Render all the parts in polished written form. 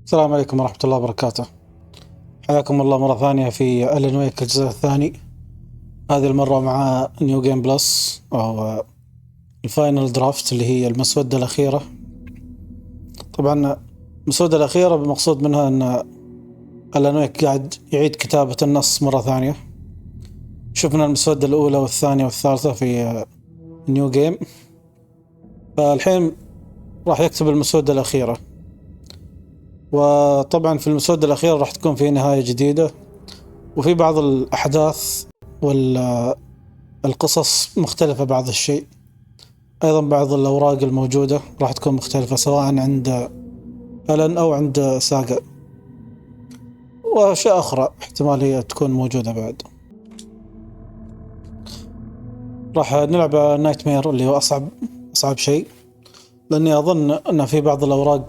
السلام عليكم ورحمة الله وبركاته. حياكم الله مرة ثانية في آلان الجزء الثاني. هذه المرة مع نيو جيم بلس أو الفاينل درافت اللي هي المسودة الأخيرة. طبعا المسودة الأخيرة بمقصود منها أن آلان قاعد يعيد كتابة النص مرة ثانية. شفنا المسودة الأولى والثانية والثالثة في نيو جيم، فالحين راح يكتب المسودة الأخيرة. وطبعا في المسودة الأخيرة راح تكون في نهاية جديدة، وفي بعض الأحداث والقصص مختلفة بعض الشيء. أيضا بعض الأوراق الموجودة راح تكون مختلفة سواء عند آلان أو عند ساقا، وأشياء أخرى احتمال هي تكون موجودة بعد. راح نلعب نايتنغيل اللي هو أصعب شيء، لأني أظن أن في بعض الأوراق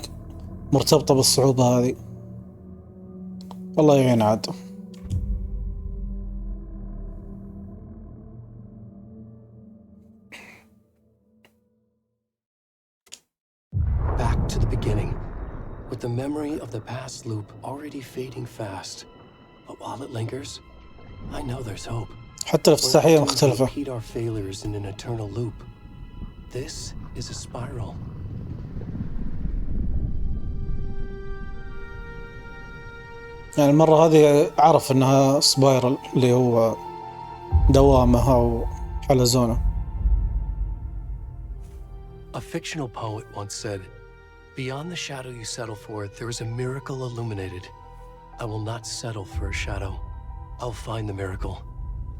مرتبطة بالصعوبة هذه. الله يعين عاد. Back to the beginning, with the memory of the past loop already fading fast. But while it lingers, I know there's hope. حتى الافتتاحية مختلفة. Repeat our failures in an eternal loop. This is a spiral. يعني المرة هذه عرف انها سبايرل اللي هو دوامة او حلزونة. A fictional poet once said, "Beyond the shadow you settle for, there is a miracle illuminated. I will not settle for a shadow. I'll find the miracle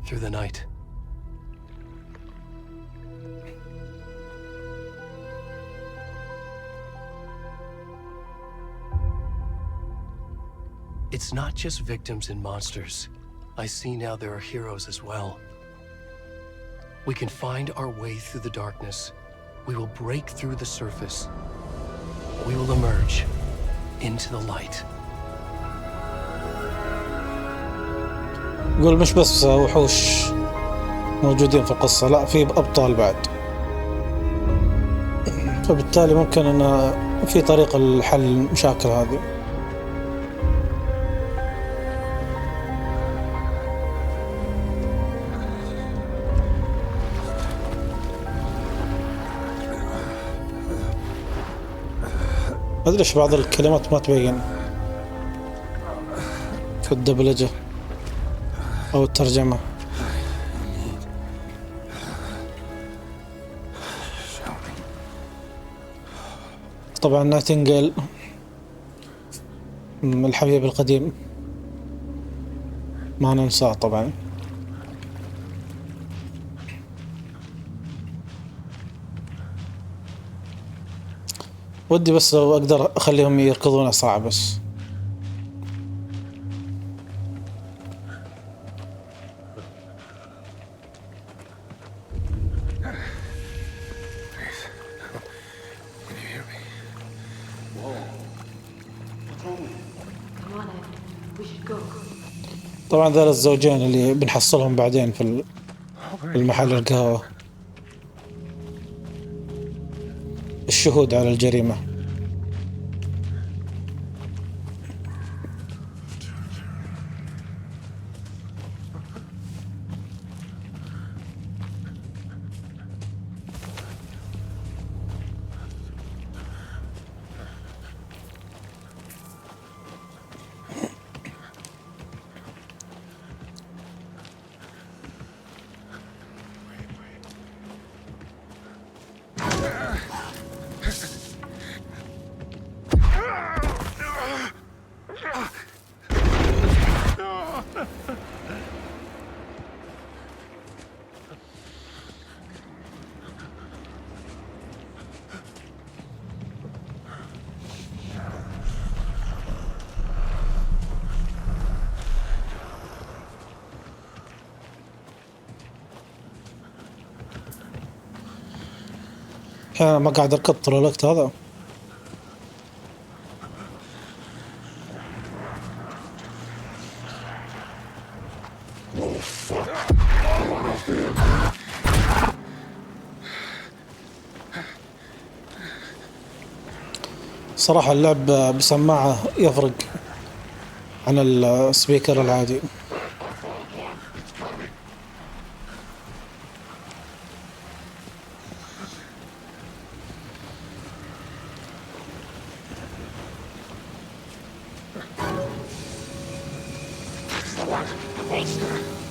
through the night." It's not just victims and monsters. I see now there are heroes as well. We can find our way through the darkness. We will break through the surface. We will emerge into the light. يقول مش بس وحوش موجودين في القصة، لا في أبطال بعد، فبالتالي ممكن أن في طريقة لحل المشاكل هذه. ما أدري إيش بعض الكلمات ما تبين في الدبلجة أو الترجمة. طبعا نايتنغيل الحبيب القديم ما ننساه طبعا. ودي بس لو أقدر أخليهم يركضون أسرع بس. طبعا ذول الزوجين اللي بنحصلهم بعدين في المحل القهوة، الشهود على الجريمة. ما قاعد أركض طول الوقت هذا. صراحة اللعب بسماعة يفرق عن السبيكر العادي.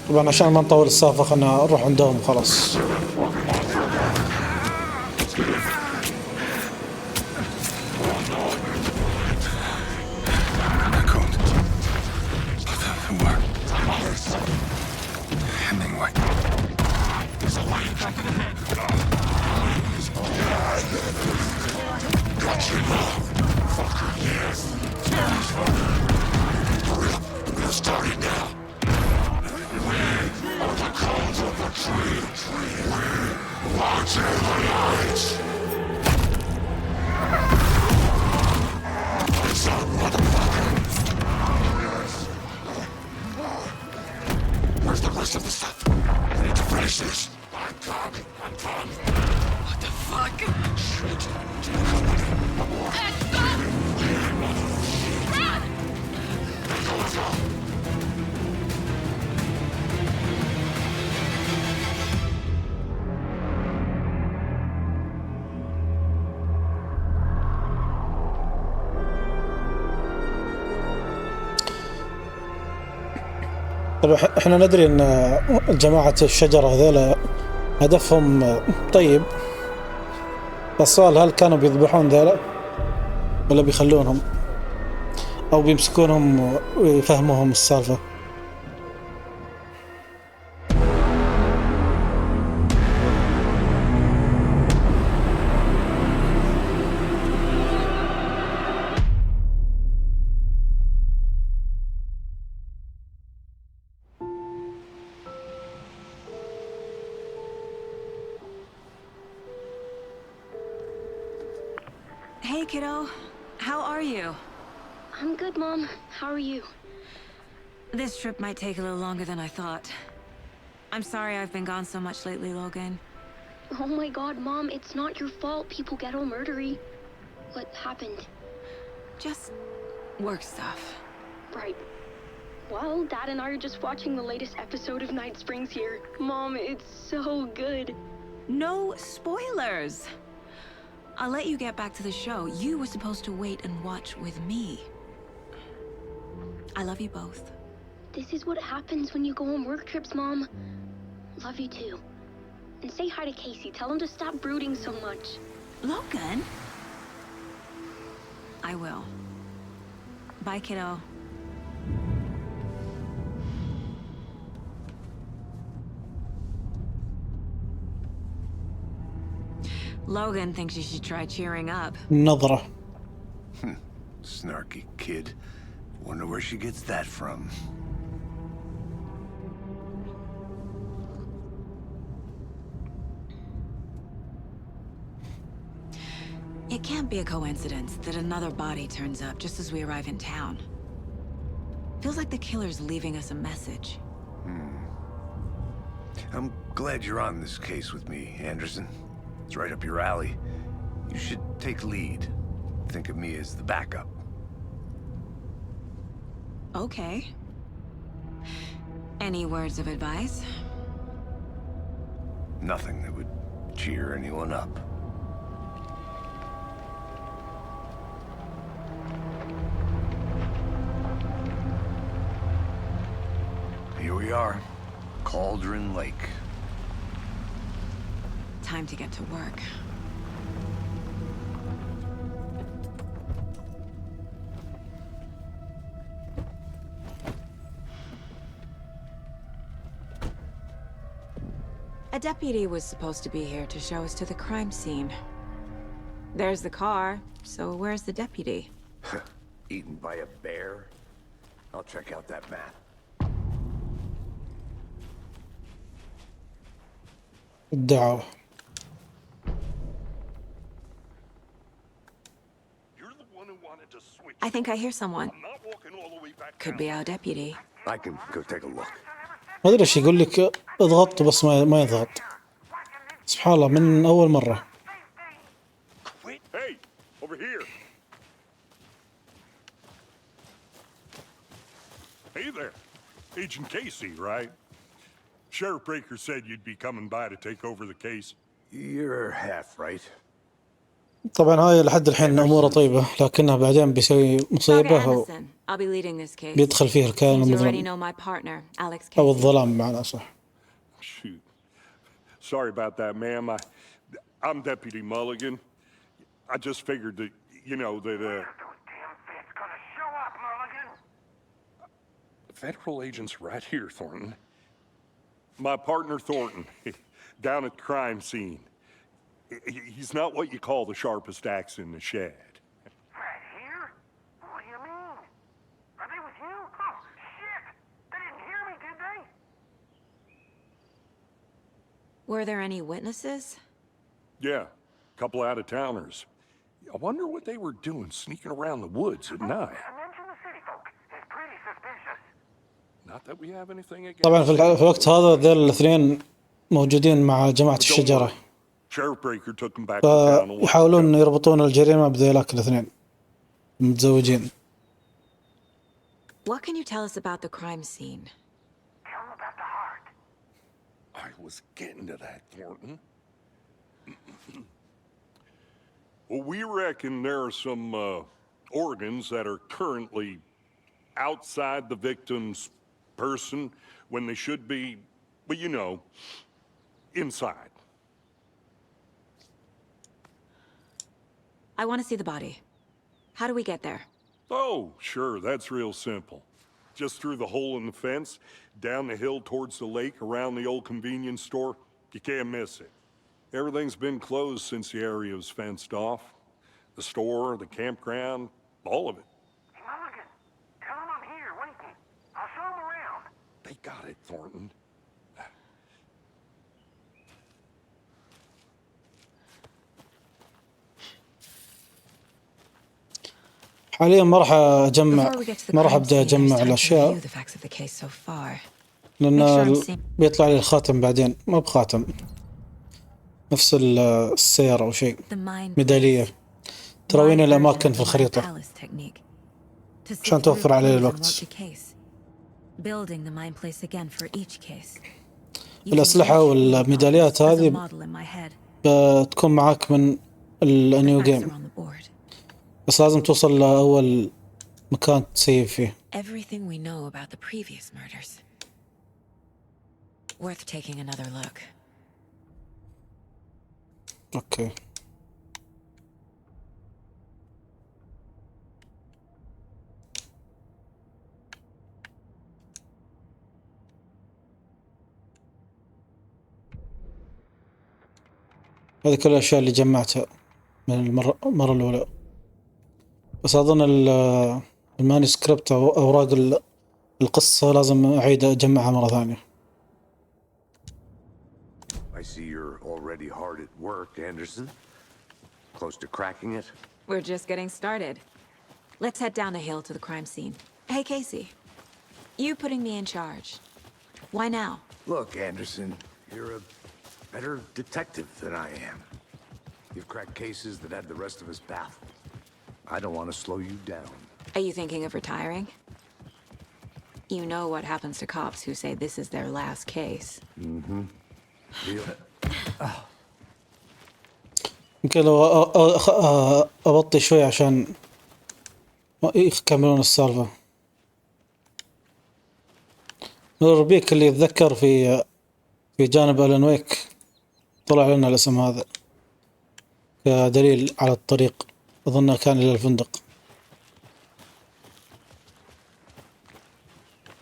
طبعا عشان ما نطول السالفة خلنا نروح عندهم وخلاص. طبعا احنا ندري ان جماعة الشجرة هذول هدفهم طيب، السؤال هل كانوا بيذبحون ذولا ولا بيخلونهم او بيمسكونهم ويفهموهم السالفة؟ Hey, kiddo. How are you? I'm good, Mom. How are you? This trip might take a little longer than I thought. I'm sorry I've been gone so much lately, Logan. Oh my god, Mom, it's not your fault people get all murdery. What happened? Just work stuff. Right. Well, Dad and I are just watching the latest episode of Night Springs here. Mom, it's so good. No spoilers! I'll let you get back to the show. You were supposed to wait and watch with me. I love you both. This is what happens when you go on work trips, Mom. Love you too. And say hi to Casey. Tell him to stop brooding so much. Logan? I will. Bye, kiddo. Logan thinks you should try cheering up. نظرة. Snarky kid. Wonder where she gets that from. It can't be a coincidence that another body turns up just as we arrive in town. Feels like the killer's leaving us a message. I'm glad you're on this case with me, Anderson. It's right up your alley. You should take lead. Think of me as the backup. Okay. Any words of advice? Nothing that would cheer anyone up. Here we are. Cauldron Lake. Time to get to work. A deputy was supposed to be here to show us to the crime scene. There's the car, so where's the deputy? Eaten by a bear? I'll check out that map. الدعوة. I think I hear someone. Could be our deputy. I can go take a look. ما ادري ايش يقول لك، اضغط بس ما يضغط. سبحان الله من اول مرة. Hey, over here. Hey there. Agent Casey, right? Sheriff Breaker said you'd be coming by to take over the case. You're half right. طبعا هاي لحد الحين أموره طيبة، لكنها بعدين بيسوي Saga مصيبة Anderson. I'll be leading this case. وبيدخل فيها الكائن Seems you already المظلم know my partner, Alex أو Casey. الظلام بمعنى أصح. Shoot. Sorry about that, ma'am. I'm Deputy Mulligan. I just figured that, you know, that, Those damn feds gonna show up, Mulligan. Federal agents right here, Thornton. My partner, Thornton, down at the crime scene. He's not what you call the sharpest axe in the shed. Right here? What do you mean? Are they with you? Oh, shit! They didn't hear me, did they? Were there any witnesses? Yeah, a couple out-of-towners. I wonder what they were doing sneaking around the woods at night. I mentioned the city folk. It's pretty suspicious. Not that we have anything against طبعا في الوقت هذا ذيل الاثنين موجودين مع جماعة الشجرة، Sheriff Breaker took them back to town and فيحاولون يربطون الجريمة بذيلاك الاثنين متزوجين. What can you tell us about the crime scene? Tell them about the heart. I was getting to that, Thornton. Well, we reckon there are some organs that are currently outside the victim's person when they should be, well, you know, inside. I want to see the body. How do we get there? Oh, sure, that's real simple. Just through the hole in the fence, down the hill towards the lake, around the old convenience store. You can't miss it. Everything's been closed since the area was fenced off. The store, the campground, all of it. Hey, Mulligan, tell them I'm here, waiting. I'll show them around. They got it, Thornton. حاليا ما راح أجمع، Before we get to the ما راح crime أبدأ scene, it's أجمع time to الأشياء review the facts of the case so far. لأن Make sure I'm seeing- بيطلع لي الخاتم بعدين، ما بخاتم نفس السيارة أو شيء، The mind ميدالية تراوين My الأماكن version في of the الخريطة mind palace technique. To sift عشان توفر through علي clues and الوقت. work the case. Building the mind place again for each case. Using الأسلحة each والميداليات as a هذه model in my head. بتكون معاك من النيو The facts are جيم، on the board. بس لازم توصل لأول مكان تسيب فيه. Everything we know about the previous murders. Worth taking another look. أوكي. هذه كل الأشياء اللي جمعتها من المرة الأولى، بس أظن المانuscript أو أوراق القصة لازم أعيد أجمعها مرة ثانية. I see you're already hard at work, Anderson. Close to cracking it? We're just getting started. Let's head down the hill to the crime scene. Hey, Casey. You putting me in charge. Why now? Look, Anderson, you're a better detective than I am. You've cracked cases that had the rest of us baffled. I don't want to slow you down. Are you thinking of retiring? You know what happens to cops who say this is their last case. يمكن لو أبطي شوي عشان يكملون السالفة. نور بيك اللي يتذكر في جانب آلان ويك طلع لنا الاسم هذا كدليل على الطريق، أظنه كان إلى الفندق.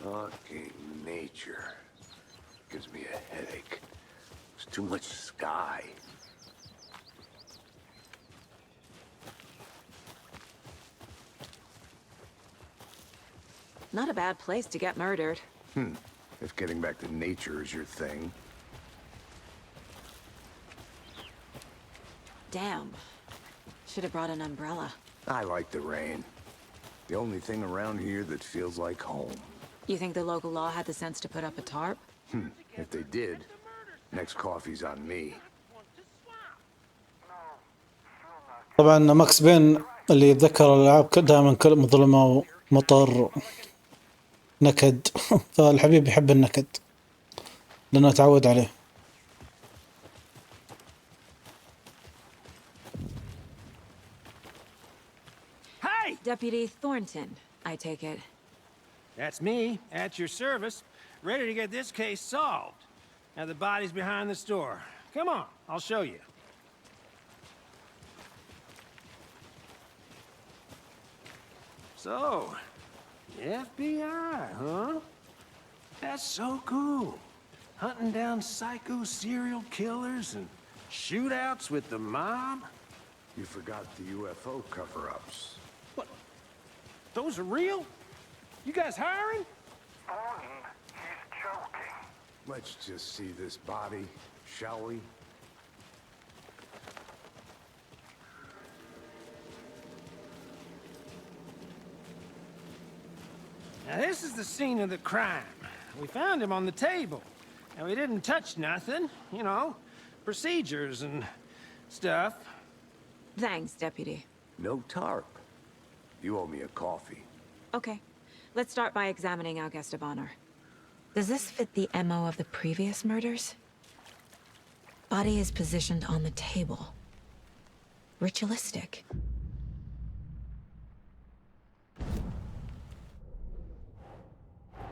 Fucking nature. Gives me a headache. There's too much sky. Not a bad place to get murdered. If getting back to nature is your thing. Damn. Should have brought an umbrella. I like the rain. The only thing around here that feels like home. You think the local law had the sense to put up a tarp? If they did, next coffee's on me. طبعا ماكس بين اللي يتذكر الألعاب دائما كل مظلمة ومطر نكد. فالحبيب يحب النكد لأنه تعود عليه. Hey! Deputy Thornton, I take it. That's me, at your service, ready to get this case solved. Now the body's behind the store. Come on, I'll show you. So, the FBI, huh? That's so cool. Hunting down psycho serial killers and shootouts with the mob. You forgot the UFO cover-ups. What? Those are real? You guys hiring? Thornton, he's joking. Let's just see this body, shall we? Now this is the scene of the crime. We found him on the table. And we didn't touch nothing, you know, procedures and stuff. Thanks, Deputy. No tarp. You owe me a coffee. Okay, let's start by examining our guest of honor. Does this fit the MO of the previous murders? Body is positioned on the table. Ritualistic.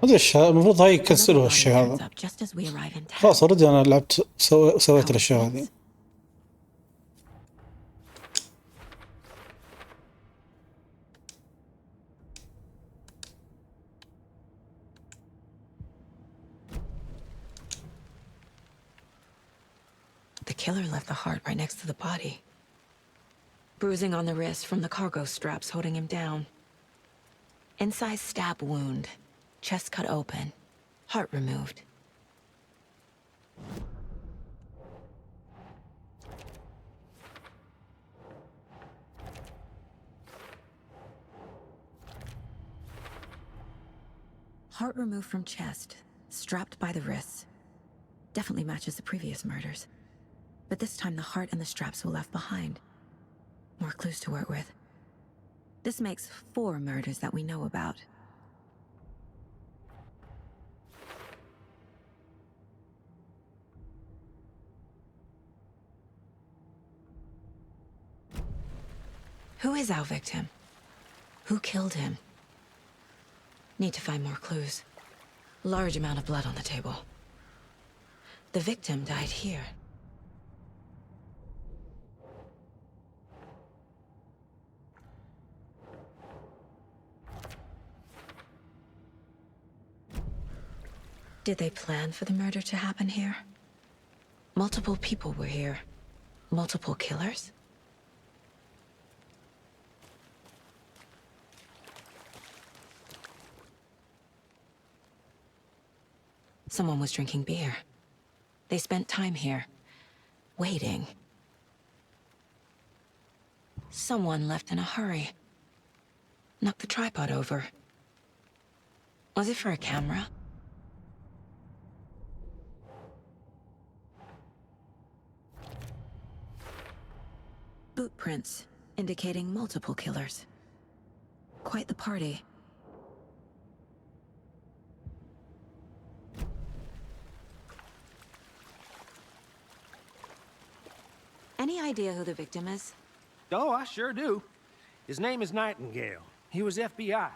هذا الشيء المفروض هاي يكنسلوا الشيء هذا. Turns up just as we arrive in town. خلاص اوريدي انا لعبت سويت الاشياء هذه. The killer left the heart right next to the body. Bruising on the wrist from the cargo straps holding him down. Inside stab wound. Chest cut open. Heart removed. Heart removed from chest, strapped by the wrists. Definitely matches the previous murders. But this time the heart and the straps were left behind. More clues to work with. This makes 4 murders that we know about. Who is our victim? Who killed him? Need to find more clues. Large amount of blood on the table. The victim died here. Did they plan for the murder to happen here? Multiple people were here. Multiple killers? Someone was drinking beer. They spent time here, waiting. Someone left in a hurry. Knocked the tripod over. Was it for a camera? Boot prints, indicating multiple killers. Quite the party. Any idea who the victim is? Oh, I sure do. His name is Nightingale. He was FBI.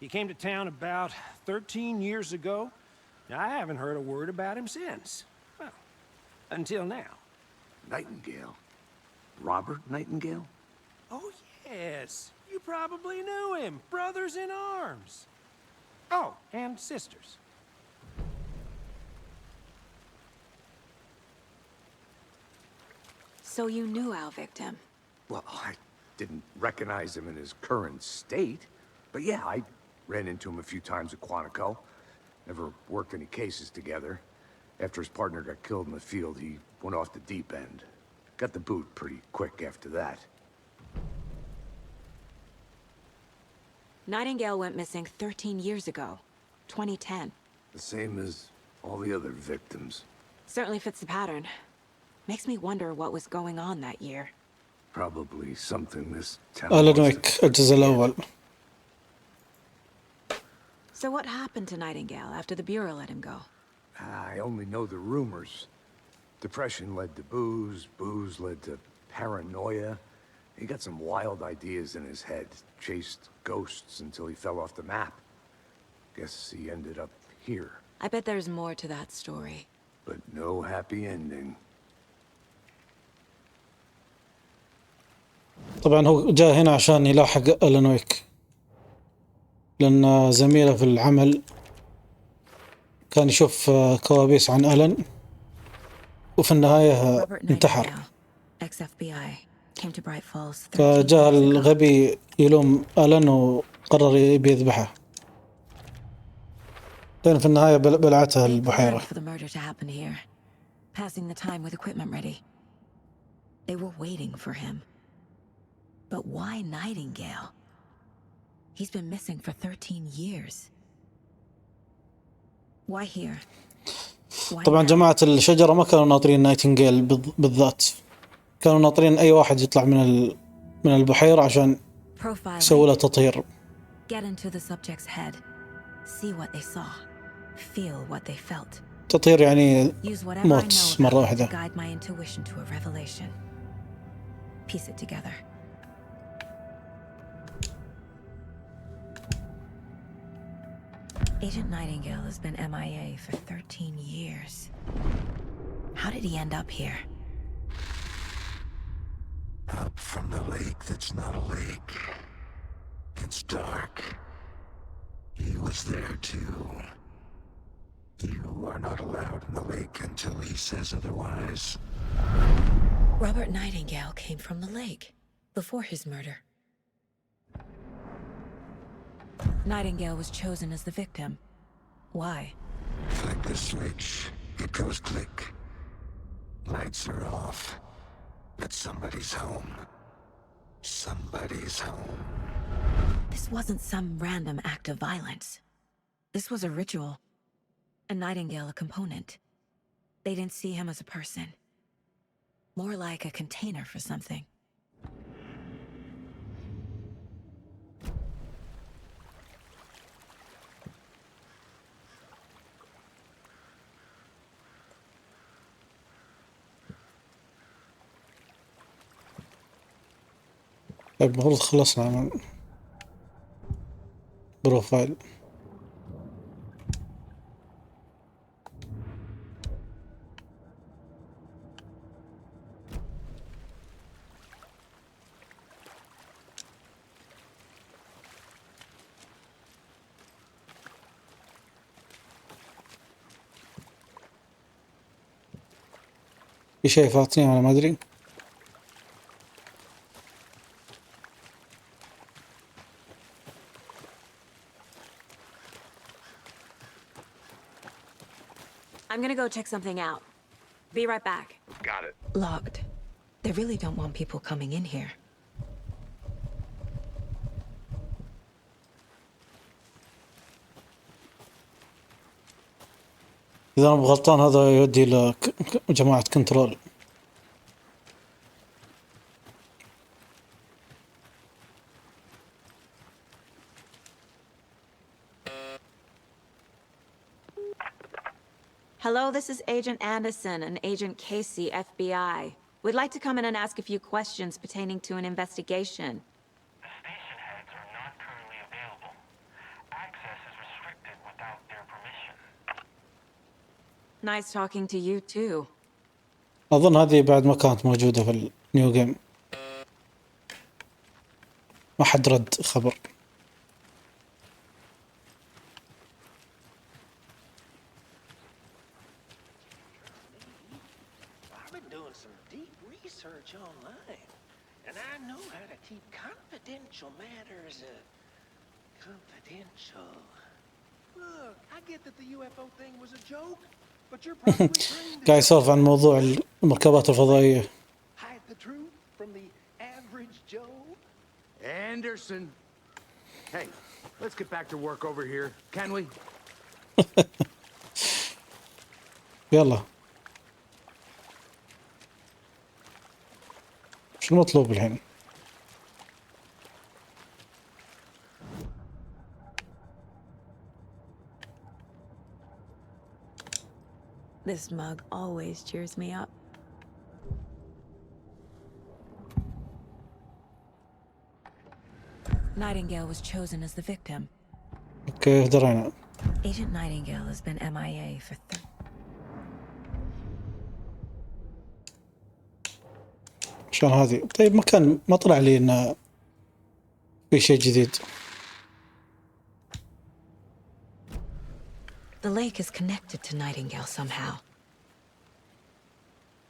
He came to town about 13 years ago. I haven't heard a word about him since. Well, until now. Nightingale? Robert Nightingale? Oh, yes. You probably knew him. Brothers in arms. Oh, and sisters. So you knew our victim? Well, I didn't recognize him in his current state. But yeah, I ran into him a few times at Quantico. Never worked any cases together. After his partner got killed in the field, he went off the deep end. Got the boot pretty quick after that. Nightingale went missing 13 years ago. 2010. The same as all the other victims. Certainly fits the pattern. Makes me wonder what was going on that year. Probably something this town آلان wants to ويك الجزء الأول. So what happened to Nightingale after the Bureau let him go? I only know the rumors. Depression led to booze, booze led to paranoia. He got some wild ideas in his head, chased ghosts until he fell off the map. Guess he ended up here. I bet there's more to that story. But no happy ending. طبعا هو جاء هنا عشان يلاحق آلان ويك، لأن زميله في العمل كان يشوف كوابيس عن آلان، وفي النهاية انتحر. فجاء الغبي يلوم آلان وقرر يبي يذبحه، لأن في النهاية بلعته البحيرة. But why Nightingale? He's been missing for 13 years. Why here? طبعا جماعة الشجرة ما كانوا ناطرين نايتنغيل بالذات، كانوا ناطرين أي واحد يطلع من البحيرة عشان يسوي له تطهير. Get into the subject's head. See what they saw. Feel what they felt. تطهير يعني Use whatever I موت know مرة to واحدة. guide my intuition to a revelation. Piece it together. Agent Nightingale has been MIA for 13 years. How did he end up here? Up from the lake that's not a lake. It's dark. He was there too. You are not allowed in the lake until he says otherwise. Robert Nightingale came from the lake before his murder. Nightingale was chosen as the victim. Why? Flick the switch. It goes click. Lights are off. But somebody's home. Somebody's home. This wasn't some random act of violence. This was a ritual. And Nightingale a component. They didn't see him as a person. More like a container for something. طيب المفروض خلصنا من بروفايل. في شيء فاتني أنا ما أدري. I'm gonna go check something out. Be right back. Got it. Locked. They really don't want people coming in here. إذا أنا غلطان هذا يودي لجماعة كنترول. Hello, this is Agent Anderson and Agent Casey, FBI. We'd like to come in and ask a few questions pertaining to an investigation. The station heads are not currently available. Access is restricted without their permission. Nice talking to you, too. أظن هذه بعد ما كانت موجودة في النيو جيم، ما حد رد خبر. I've been doing some deep research online, and I know how to keep confidential matters confidential. Look, I get that the UFO thing was a joke, but you're probably trained قاعد يسولف عن موضوع المركبات الفضائية. hide the truth from the average Joe. Anderson. Hey, let's get back to work over here, can we? يلا شو المطلوب الحين؟ This mug always cheers me up. Nightingale was chosen as the victim. اوكي درينا. Agent Nightingale has been MIA for عشان هذه. طيب ما طلع لي انه في شيء جديد. The lake is connected to Nightingale somehow.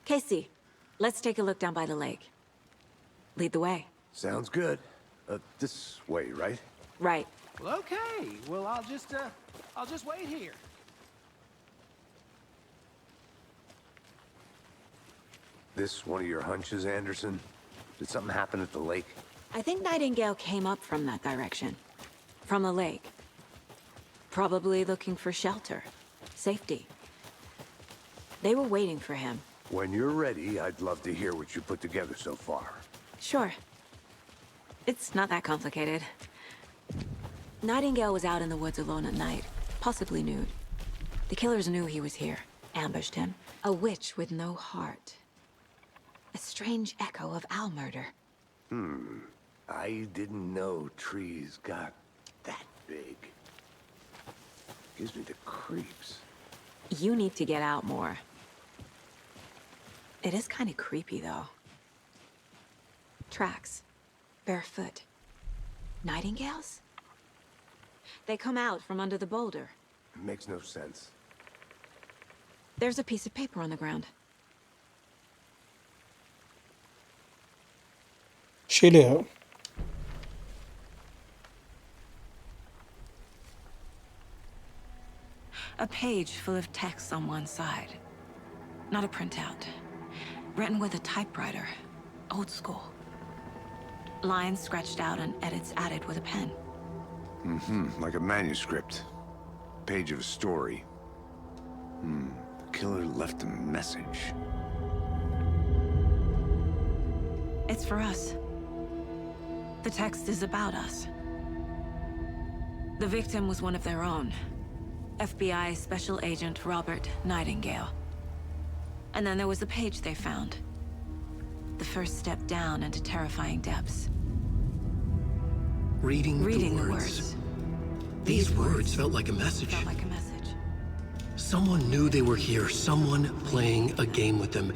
Casey, let's take a look down by the lake. Lead the way. Sounds good. This way, right? Right. Well, okay. Well, I'll just wait here. This one of your hunches, Anderson? Did something happen at the lake? I think Nightingale came up from that direction. From the lake. Probably looking for shelter. Safety. They were waiting for him. When you're ready, I'd love to hear what you put together so far. Sure. It's not that complicated. Nightingale was out in the woods alone at night, possibly nude. The killers knew he was here, ambushed him. A witch with no heart. A strange echo of owl murder. I didn't know trees got that big. Gives me the creeps. You need to get out more. It is kind of creepy, though. Tracks. Barefoot. Nightingales? They come out from under the boulder. It makes no sense. There's a piece of paper on the ground. شيليها. A page full of text on one side. Not a printout. Written with a typewriter. Old school. Lines scratched out and edits added with a pen. Like a manuscript. Page of a story. The killer left a message. It's for us. The text is about us. The victim was one of their own. FBI Special Agent Robert Nightingale. And then there was the page they found. The first step down into terrifying depths. Reading the words. These words felt like a message. Felt like a message. Someone knew they were here. Someone playing a game with them.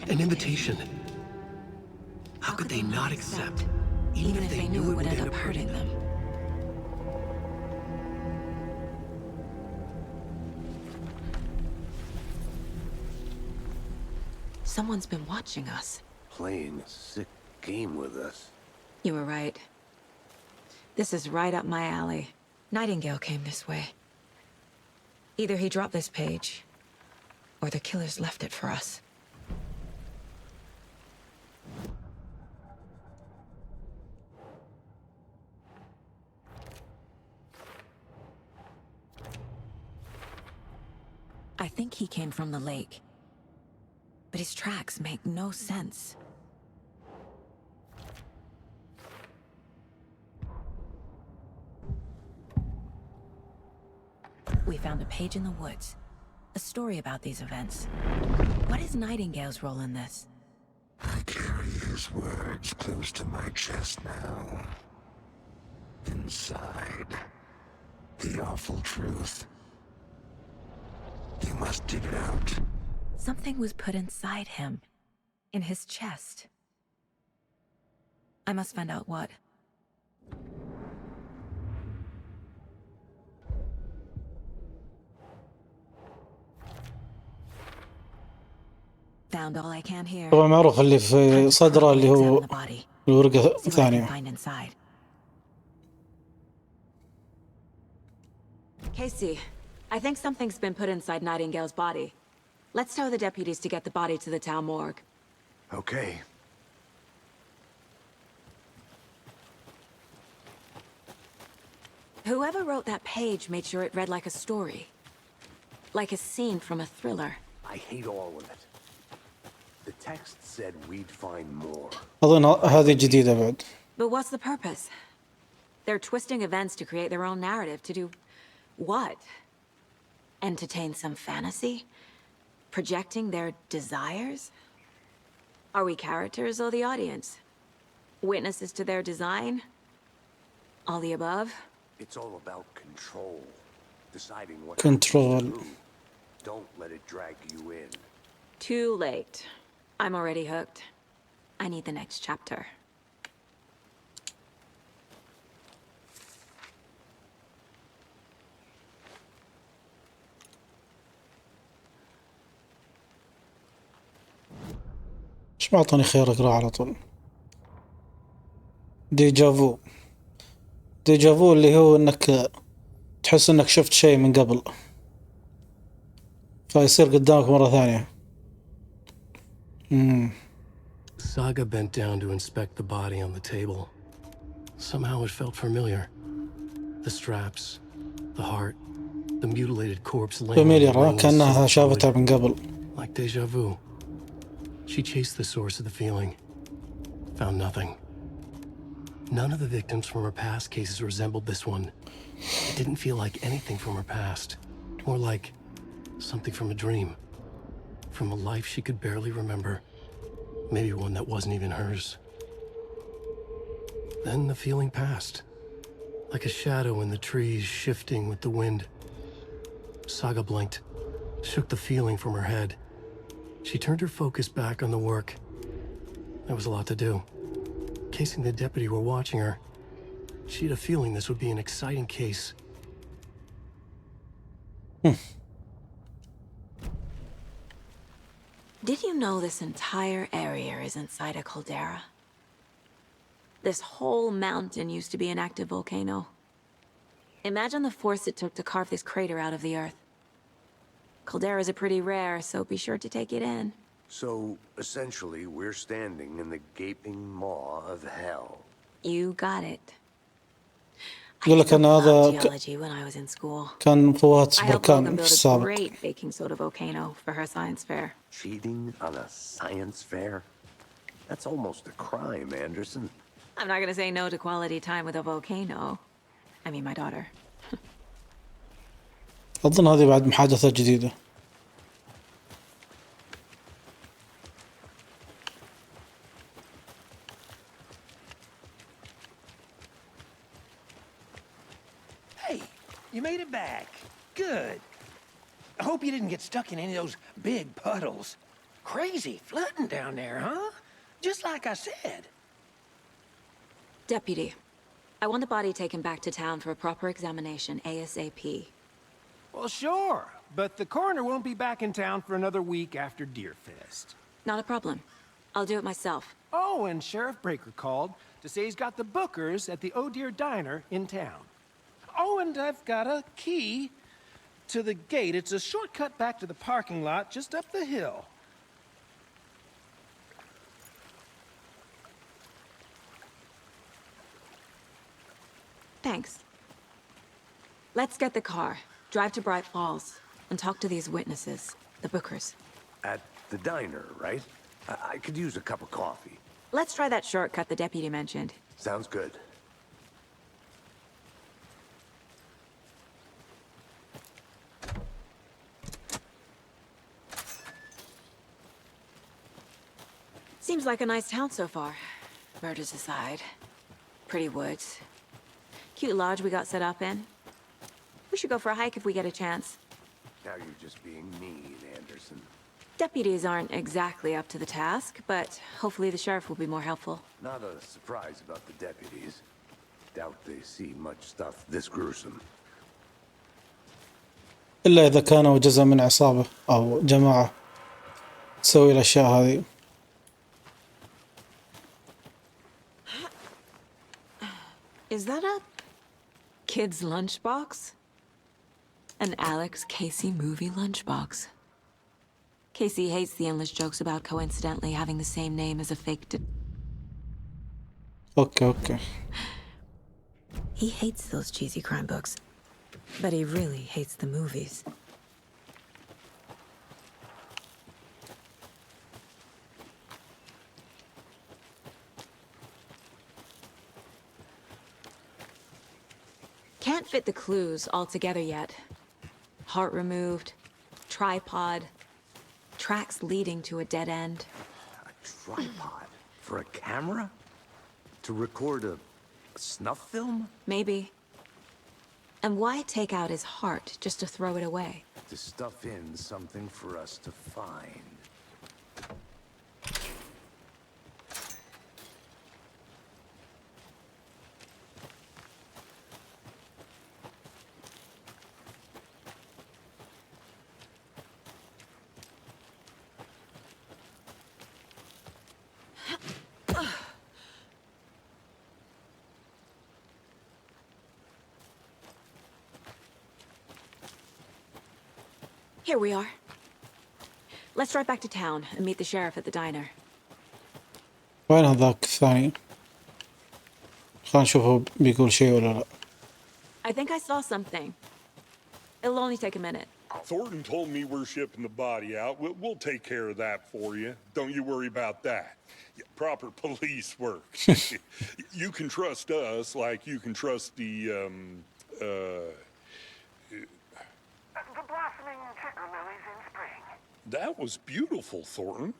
An invitation. How could they not accept, even if they knew it would end up hurting them? Someone's been watching us. Playing a sick game with us. You were right. This is right up my alley. Nightingale came this way. Either he dropped this page, or the killers left it for us. I think he came from the lake. But his tracks make no sense. We found a page in the woods. A story about these events. What is Nightingale's role in this? I carry his words close to my chest now. Inside, the awful truth. You must dig it out. Something was put inside him. In his chest. I must find out what. Found all I can here. طبعا معروف اللي في صدره اللي هو الورقة الثانية. Casey, I think something's been put inside Nightingale's body. Let's tell the deputies to get the body to the town morgue. Okay. Whoever wrote that page made sure it read like a story. Like a scene from a thriller. I hate all of it. The text said we'd find more. أظن هذه جديدة بعد. But what's the purpose? They're twisting events to create their own narrative. To do what? Entertain some fantasy? Projecting their desires? Are we characters or the audience? Witnesses to their design? All the above? It's all about control. Deciding what Control. happens to who. Don't let it drag you in. Too late. I'm already hooked. I need the next chapter. ايش ما اعطاني خيار اقرا على طول؟ ديجافو. ديجافو اللي هو انك تحس انك شفت شيء من قبل فيصير قدامك مرة ثانية. Saga bent down to inspect the body on the table. Somehow it felt familiar. The straps, the heart, the mutilated corpse laying on the فاميليار ring was كأنها so شافتها fluid, من قبل. like deja vu. She chased the source of the feeling. Found nothing. None of the victims from her past cases resembled this one. It didn't feel like anything from her past. More like something from a dream. From a life she could barely remember. Maybe one that wasn't even hers. Then the feeling passed. Like a shadow in the trees shifting with the wind. Saga blinked, shook the feeling from her head. She turned her focus back on the work. There was a lot to do. Casing the deputy were watching her. She had a feeling this would be an exciting case. Did you know this entire area is inside a caldera? This whole mountain used to be an active volcano. Imagine the force it took to carve this crater out of the earth. Calderas are pretty rare, so be sure to take it in. So, essentially, we're standing in the gaping maw of hell. You got it. I يقول used لك to أن love هذا geology when I was in school. كان فوات I helped بركان Logan في build a السابق. great baking soda volcano for her science fair. Cheating on a science fair? That's almost a crime, Anderson. I'm not gonna say no to quality time with a volcano. I mean, my daughter. أظن هذه بعد محادثة جديدة. Hey, you made it back. Good. I hope you didn't get stuck in any of those big puddles. Crazy flooding down there, huh? Just like I said. Deputy, I want the body taken back to town for a proper examination ASAP. Well, sure, but the coroner won't be back in town for another week after Deerfest. Not a problem. I'll do it myself. Oh, and Sheriff Breaker called to say he's got the bookers at the Oh Dear Diner in town. Oh, and I've got a key to the gate. It's a shortcut back to the parking lot just up the hill. Thanks. Let's get the car, drive to Bright Falls, and talk to these witnesses, the bookers. At the diner, right? I could use a cup of coffee. Let's try that shortcut the deputy mentioned. Sounds good. Seems like a nice town so far. Murders aside. Pretty woods. Cute lodge we got set up in. We should go for a hike if we get a chance. Now you're just being mean, Anderson. Deputies aren't exactly up to the task, but hopefully the sheriff will be more helpful. Not a surprise about the deputies. Doubt they see much stuff this gruesome. إلا إذا كانوا جزء من عصابة أو جماعة تسوي الأشياء هذه. Is that a kid's lunchbox? An Alex Casey movie lunchbox. Casey hates the endless jokes about coincidentally having the same name as a fake أوكي. He hates those cheesy crime books, but he really hates the movies. Can't fit the clues all together yet. Heart removed, tripod, tracks leading to a dead end. A tripod? For a camera? To record a snuff film? Maybe. And why take out his heart just to throw it away? To stuff in something for us to find. Here we are. Let's drive back to town and meet the sheriff at the diner. وين هذاك الثاني؟ خلينا نشوفه بيقول شيء ولا لا. I think I saw something. It'll only take a minute. Thornton told me we're shipping the body out. We'll take care of that for you. Don't you worry about that. Proper police work. You can trust us like you can trust the blossoming tiger lilies in spring. That was beautiful, Thornton.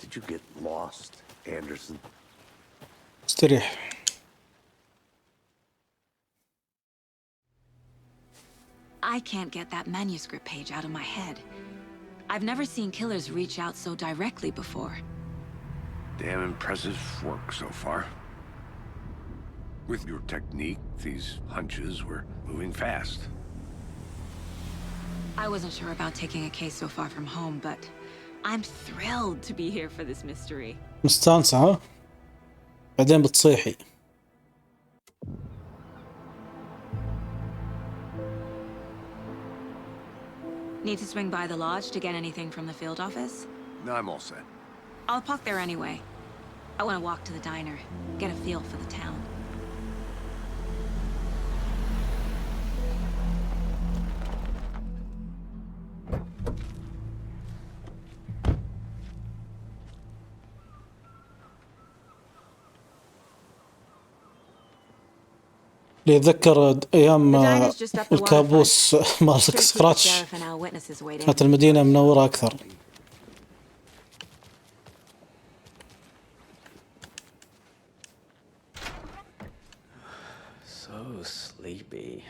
Did you get lost, Anderson? استريح. I can't get that manuscript page out of my head. I've never seen killers reach out so directly before. Damn impressive work so far. With your technique, these hunches were moving fast. I wasn't sure about taking a case so far from home, but I'm thrilled to be here for this mystery. مستانسة ها؟ بعدين بتصيحي. Need to swing by the lodge to get anything from the field office? No, I'm all set. I'll park there anyway. I want to walk to the diner, get a feel for the town. اللي يتذكر ايام الكابوس مال سكراتش كانت المدينة منورة اكثر. So sleepy.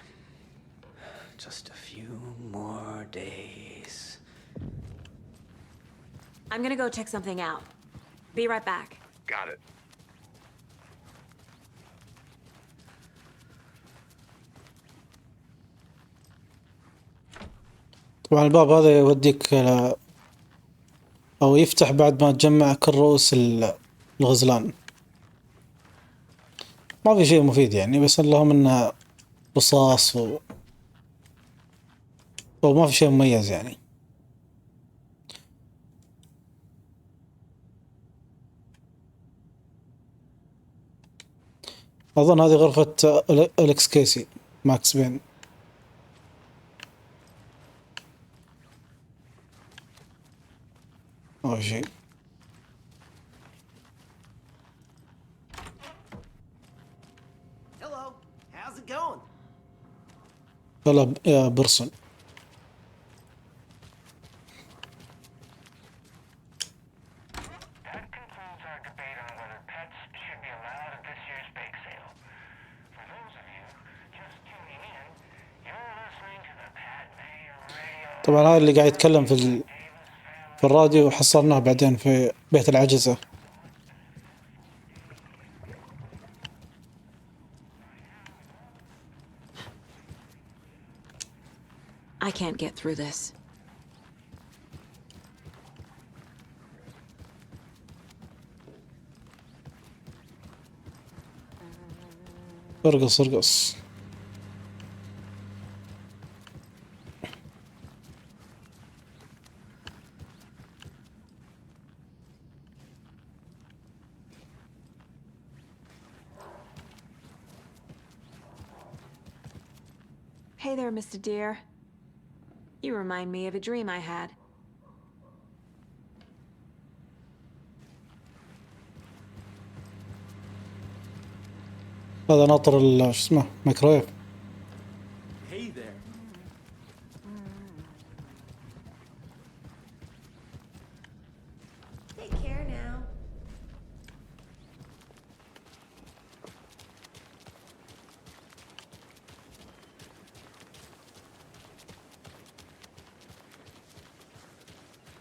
Just a few more days. I'm gonna go check something out. Be right back. Got it. طبعا الباب هذا يوديك او يفتح بعد ما تجمع كل رؤوس الغزلان. ما في شيء مفيد يعني، بس اللهم انه رصاص وما في شيء مميز يعني. اظن هذه غرفة أليكس كيسي ماكس بين. ما في شيء. Hello, how's it going? يلا يا برسون. That concludes our debate on whether pets should be allowed at this year's bake sale. For those of you just tuning in, you're listening to the Pat Mayer Radio. طبعا هذا اللي قاعد يتكلم في الراديو، وحصلناه بعدين في بيت العجزة. I can't get through this. ارقص ارقص. Hey there, Mr. Deer. You remind me of a dream I had. هذا ناطر شو اسمه ميكرويف. Hey there. Take care now.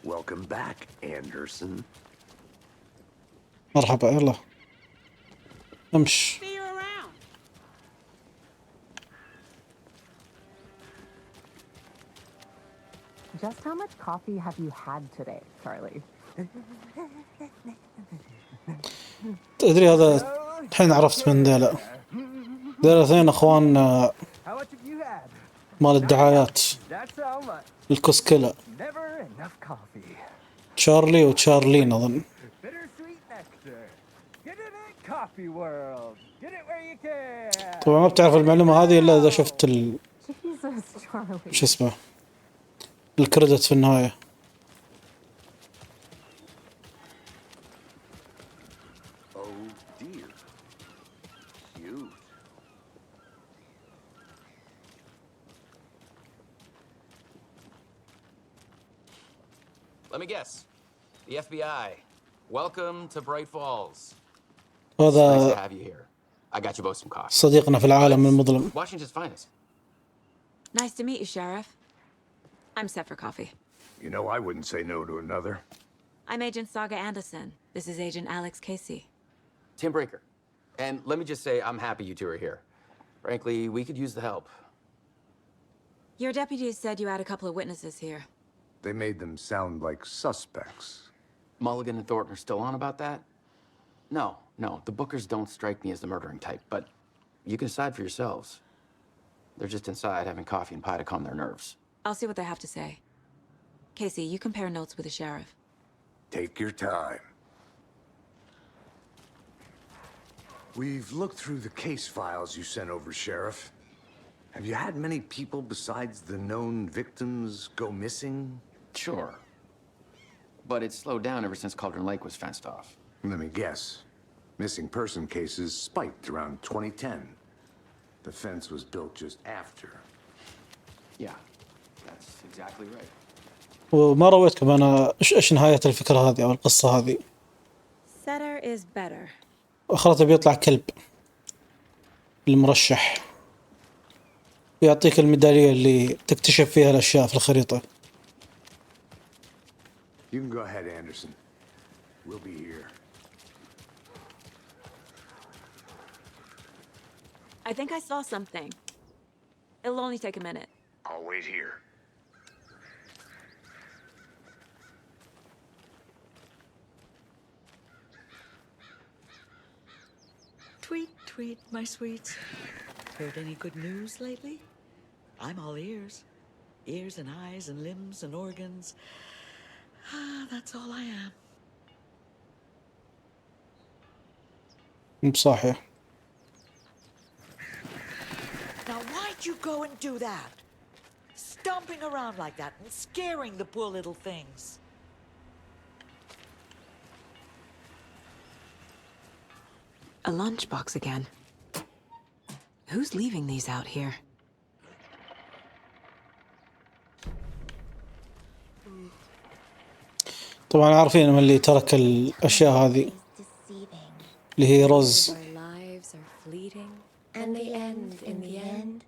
Welcome back, Anderson. مرحبا يلا امش. See you around. Just how much coffee have you had today, Charlie? تدري هذا الحين عرفت من ذيلا اثنين اخوان How much have you had? مال الدعايات That's how much. الكوسكيلا. Never enough coffee. تشارلي وتشارلين اظن. Bittersweet nectar. Get it in coffee world. Get it where you can. طبعا ما بتعرف المعلومة هذه الا اذا شفت Jesus, Charlie. شو اسمه الكريدت في النهاية. Oh dear. Cute. Let me guess. The FBI. Welcome to Bright Falls. Nice to هذا have you here. I got you both some coffee. صديقنا في العالم المظلم. Washington's finest. Nice to meet you, Sheriff. I'm set for coffee. You know, I wouldn't say no to another. I'm Agent Saga Anderson. This is Agent Alex Casey. Tim Breaker. And let me just say, I'm happy you two are here. Frankly, we could use the help. Your deputies said you had a couple of witnesses here. They made them sound like suspects. Mulligan and Thornton are still on about that? No. The Bookers don't strike me as the murdering type, but you can decide for yourselves. They're just inside having coffee and pie to calm their nerves. I'll see what they have to say. Casey, you compare notes with the sheriff. Take your time. We've looked through the case files you sent over, Sheriff. Have you had many people besides the known victims go missing? Sure. But it's slowed down ever since Cauldron Lake was fenced off. Let me guess. Missing person cases spiked around 2010. The fence was built just after. Yeah, that's exactly right. وما رويتكم انا ايش نهاية الفكرة هذه او القصة هذه. Setter is better. اخرته بيطلع كلب المرشح يعطيك الميدالية اللي تكتشف فيها الاشياء في الخريطة. You can go ahead, Anderson. We'll be here. I think I saw something. It'll only take a minute. I'll wait here. Tweet, tweet, my sweets. Heard any good news lately? I'm all ears. Ears and eyes and limbs and organs. That's all I am. بصحيح. Now why'd you go and do that? Stomping around like that and scaring the poor little things. A lunchbox again. Who's leaving these out here? طبعا عارفين من اللي ترك الاشياء هذه اللي هي روز. And they end in the end.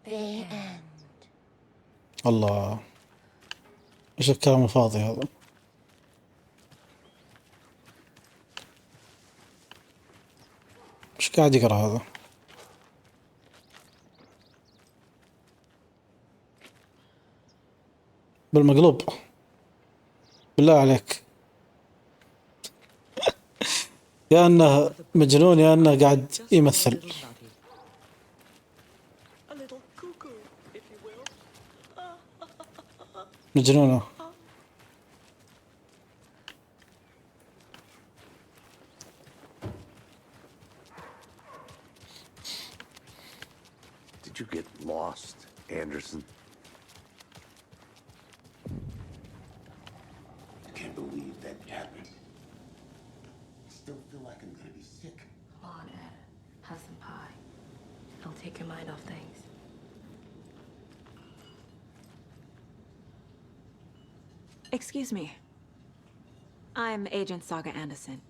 They end. الله ايش الكلام الفاضي هذا. ايش قاعد يقرا هذا. بالمقلوب بالله عليك. يا انه مجنون يا انه قاعد يمثل. A little cuckoo, if you will. مجنونة. Did you get lost, Anderson? I can't believe that happened. I still feel like I'm gonna be sick. Come on, Ed. Have some pie. It'll take your mind off things. Excuse me. I'm Agent Saga Anderson.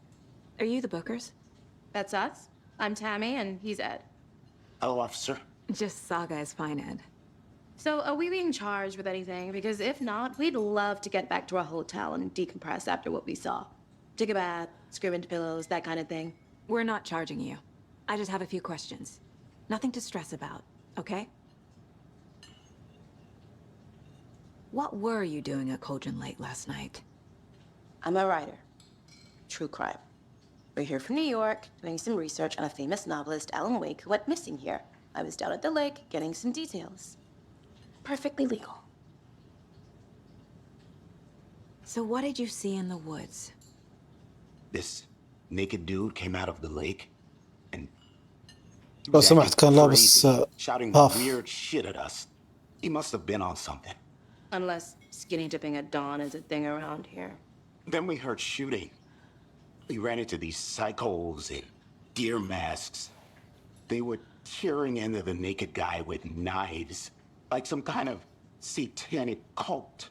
Are you the bookers? That's us. I'm Tammy, and he's Ed. Hello, officer. Just Saga is fine, Ed. So, are we being charged with anything? Because if not, we'd love to get back to our hotel and decompress after what we saw. Take a bath, scream into pillows, that kind of thing. We're not charging you. I just have a few questions. Nothing to stress about, okay? What were you doing at Cauldron Lake last night? I'm a writer. True crime. We're here from New York, doing some research on a famous novelist, Alan Wake, who went missing here. I was down at the lake, getting some details. Perfectly legal. So what did you see in the woods? This naked dude came out of the lake and لو سمحت كان لابس shouting باف. weird shit at us. He must have been on something. Unless skinny dipping at dawn is a thing around here. Then we heard shooting. We ran into these psychos in deer masks. They were tearing into the naked guy with knives, like some kind of satanic cult.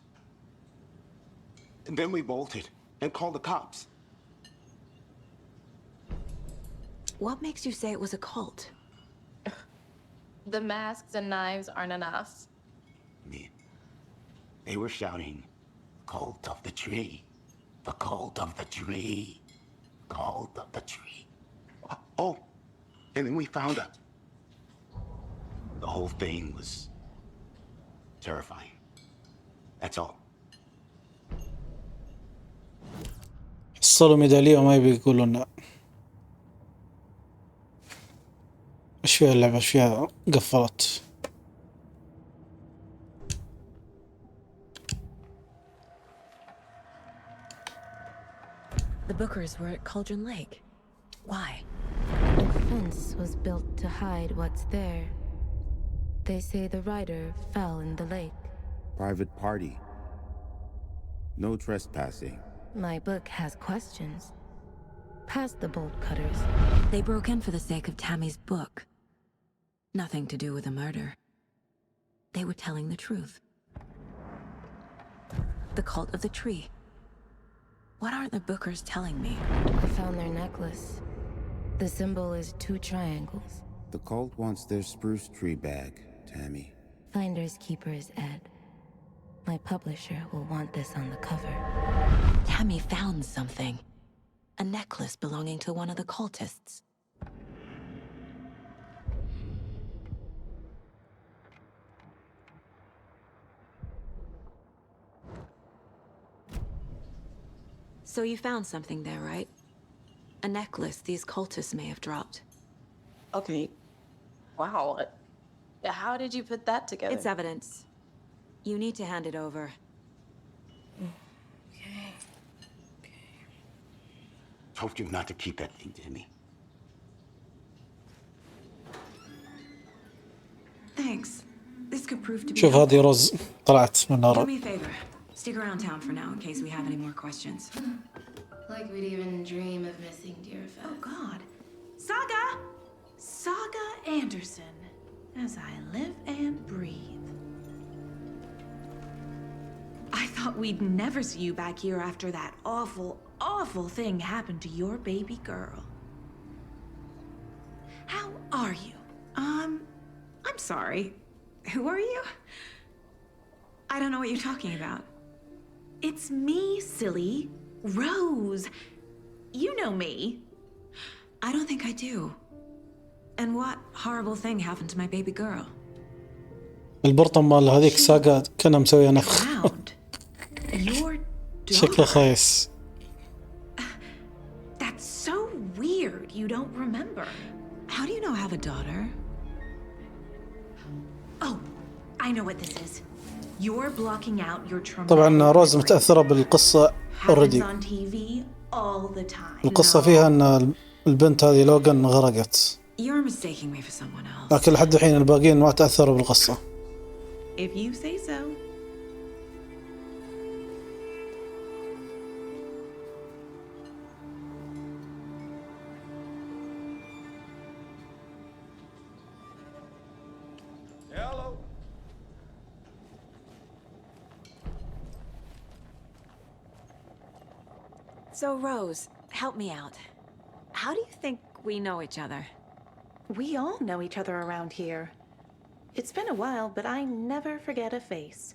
And then we bolted and called the cops. What makes you say it was a cult? The masks and knives aren't enough. They were shouting, "Cult of the tree, the cult of the tree, cult of the tree." Oh, and then we found her. The whole thing was terrifying. That's all. حصلوا ميدالية وما يبي يقولوا لنا. ايش فيها اللعبة؟ ايش فيها؟ قفلت. The bookers were at Cauldron Lake. Why? The fence was built to hide what's there. They say the rider fell in the lake. Private party. No trespassing. My book has questions. Past the bolt cutters. They broke in for the sake of Tammy's book. Nothing to do with a murder. They were telling the truth. The cult of the tree. What aren't the bookers telling me? I found their necklace. The symbol is 2 triangles. The cult wants their spruce tree back, Tammy. Finders keepers, Ed. My publisher will want this on the cover. Tammy found something. A necklace belonging to one of the cultists. So you found something there, right? A necklace these cultists may have dropped. Okay. Wow. How did you put that together? It's evidence. You need to hand it over. Okay. Told you not to keep that thing to me. Thanks. This could prove to be شوف هذه رز طلعت من Do نار. me a favor. Stick around town for now in case we have any more questions. Like we'd even dream of missing dear Fez. Oh, God. Saga! Saga Anderson. As I live and breathe. I thought we'd never see you back here after that awful, awful thing happened to your baby girl. How are you? I'm sorry. Who are you? I don't know what you're talking about. It's me, silly. Rose. You know me. I don't think I do. And what horrible thing happened to my baby girl? البرطم مال هذيك ساقا كنا مسوية نفخ. Your شكله خايس. That's so weird. You don't remember. How do you know I have a daughter? Oh, I know what this is. You're blocking out your traumatic طبعا روز متأثرة بالقصة already. on TV all the time. القصة فيها ان البنت هذه لوغان غرقت. You're mistaking me for someone else. لكن لحد الحين الباقيين ما تأثروا بالقصة. If you say so. So, Rose, help me out. How do you think we know each other? We all know each other around here. It's been a while, but I never forget a face.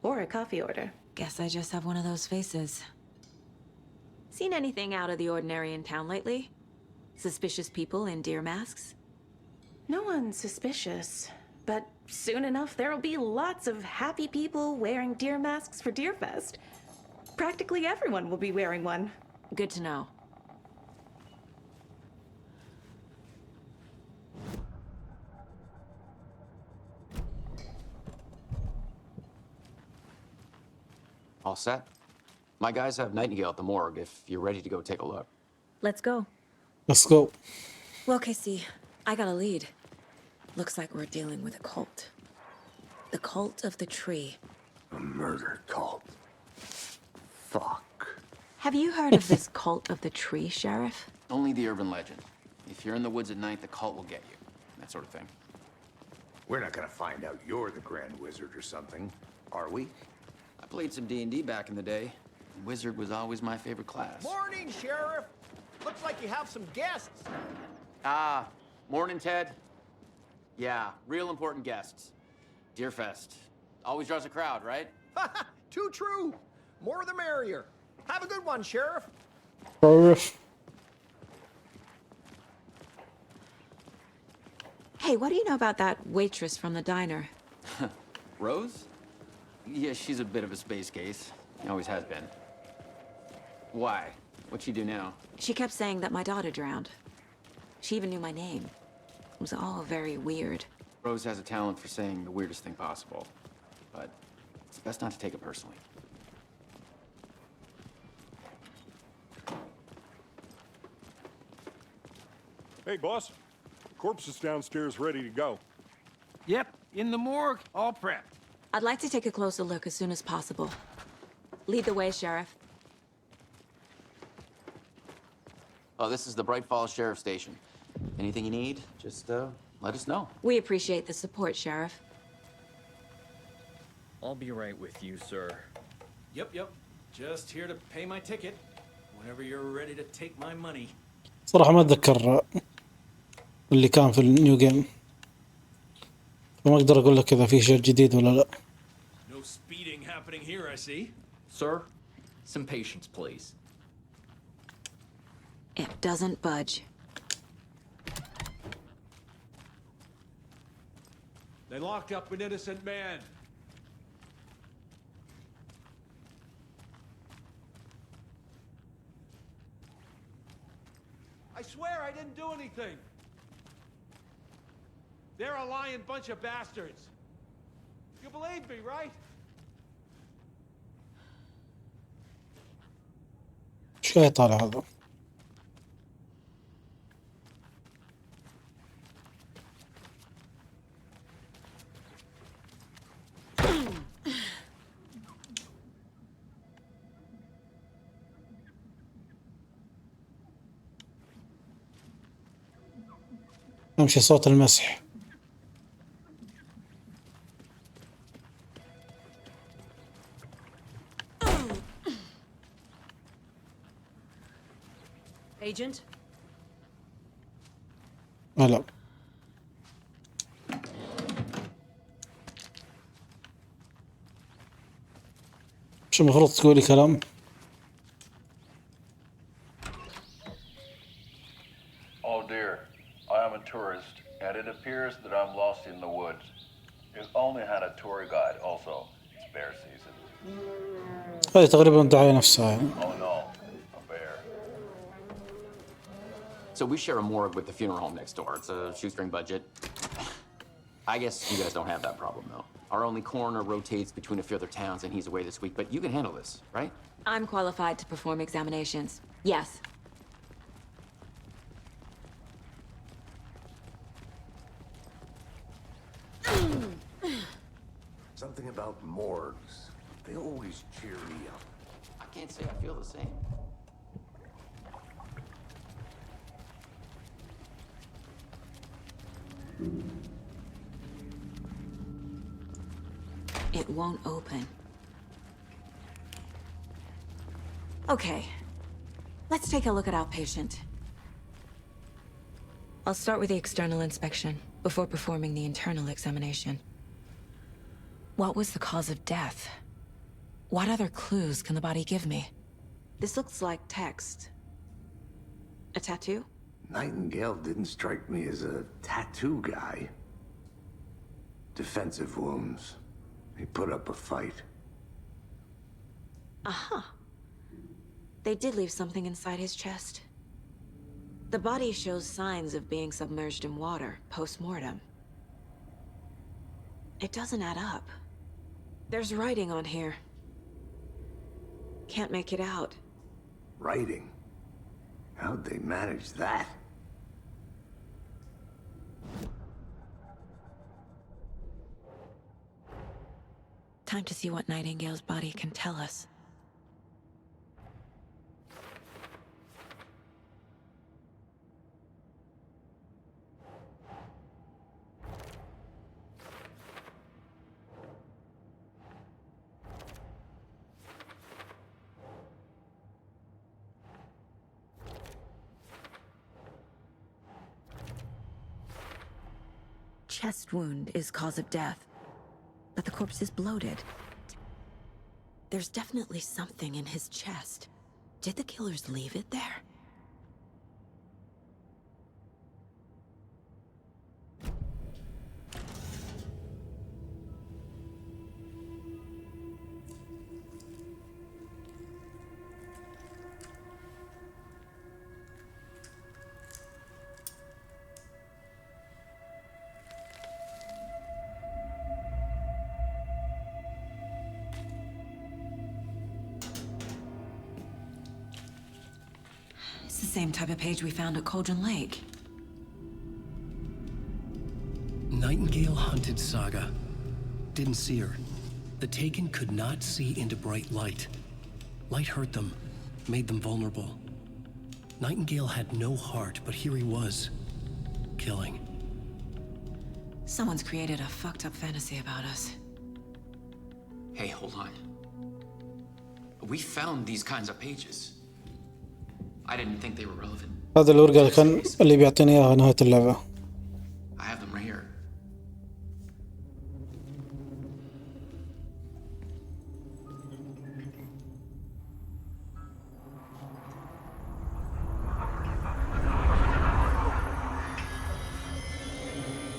Or a coffee order. Guess I just have one of those faces. Seen anything out of the ordinary in town lately? Suspicious people in deer masks? No one's suspicious. But soon enough, there'll be lots of happy people wearing deer masks for Deerfest. Practically everyone will be wearing one. Good to know. All set? My guys have Nightingale at the morgue if you're ready to go take a look. Let's go. Let's go. Well, Casey, I got a lead. Looks like we're dealing with a cult. The cult of the tree. A murder cult. Fuck. Have you heard of this cult of the tree, Sheriff? Only the urban legend. If you're in the woods at night, the cult will get you. That sort of thing. We're not gonna find out you're the Grand Wizard or something, are we? I played some D&D back in the day. Wizard was always my favorite class. Morning, Sheriff. Looks like you have some guests. Ah, morning, Ted. Yeah, real important guests. Deerfest. Always draws a crowd, right? Too true. More the merrier. Have a good one, Sheriff. Hey, what do you know about that waitress from the diner? Rose? Yeah, she's a bit of a space case. Always has been. Why? What'd she do now? She kept saying that my daughter drowned. She even knew my name. It was all very weird. Rose has a talent for saying the weirdest thing possible. But it's best not to take it personally. Hey, boss. Corpse is downstairs ready to go. Yep, in the morgue, all prepped. I'd like to take a closer look as soon as possible. Lead the way, Sheriff. Oh, this is the Bright Falls Sheriff Station. Anything you need, just let us know. We appreciate the support, Sheriff. I'll be right with you, sir. Yep. Just here to pay my ticket. Whenever you're ready to take my money. صراحة ما أتذكر اللي كان في النيو جيم، فما أقدر أقول لك إذا في شيء جديد ولا لا. No speeding happening here, I see. Sir, some patience, please. It doesn't budge. They locked up an innocent man. I swear I didn't do anything. They're a lying bunch of bastards. You believe me, right? إيش قاعد يطالع هذا؟ أمشي صوت المسح. Agent? لا. مش المفروض تقولي كلام؟ Oh dear, I am a tourist, and it appears that I'm lost in the woods. We've only had a tour guide also. It's bear season. هذه تقريبا الدعاية نفسها يعني. Oh no, a bear. So we share a morgue with the funeral home next door. It's a shoestring budget. I guess you guys don't have that problem, though. Our only coroner rotates between a few other towns, and he's away this week, but you can handle this, right? I'm qualified to perform examinations. Yes. Something about morgues. They always cheer me up. I can't say I feel the same. It won't open. Okay. Let's take a look at outpatient. I'll start with the external inspection before performing the internal examination. What was the cause of death? What other clues can the body give me? This looks like text. A tattoo? Nightingale didn't strike me as a tattoo guy. Defensive wounds. He put up a fight. Aha. They did leave something inside his chest. The body shows signs of being submerged in water post-mortem. It doesn't add up. There's writing on here. Can't make it out. Writing? How'd they manage that? Time to see what Nightingale's body can tell us. Chest wound is cause of death, but the corpse is bloated. There's definitely something in his chest. Did the killers leave it there? It's the same type of page we found at Cauldron Lake. Nightingale hunted Saga. Didn't see her. The Taken could not see into bright light. Light hurt them, made them vulnerable. Nightingale had no heart, but here he was, killing. Someone's created a fucked up fantasy about us. Hey, hold on. We found these kinds of pages. I didn't think they were relevant. هذا الورقة اللي كان اللي بيعطيني إياها نهاية اللعبة. I have them right here.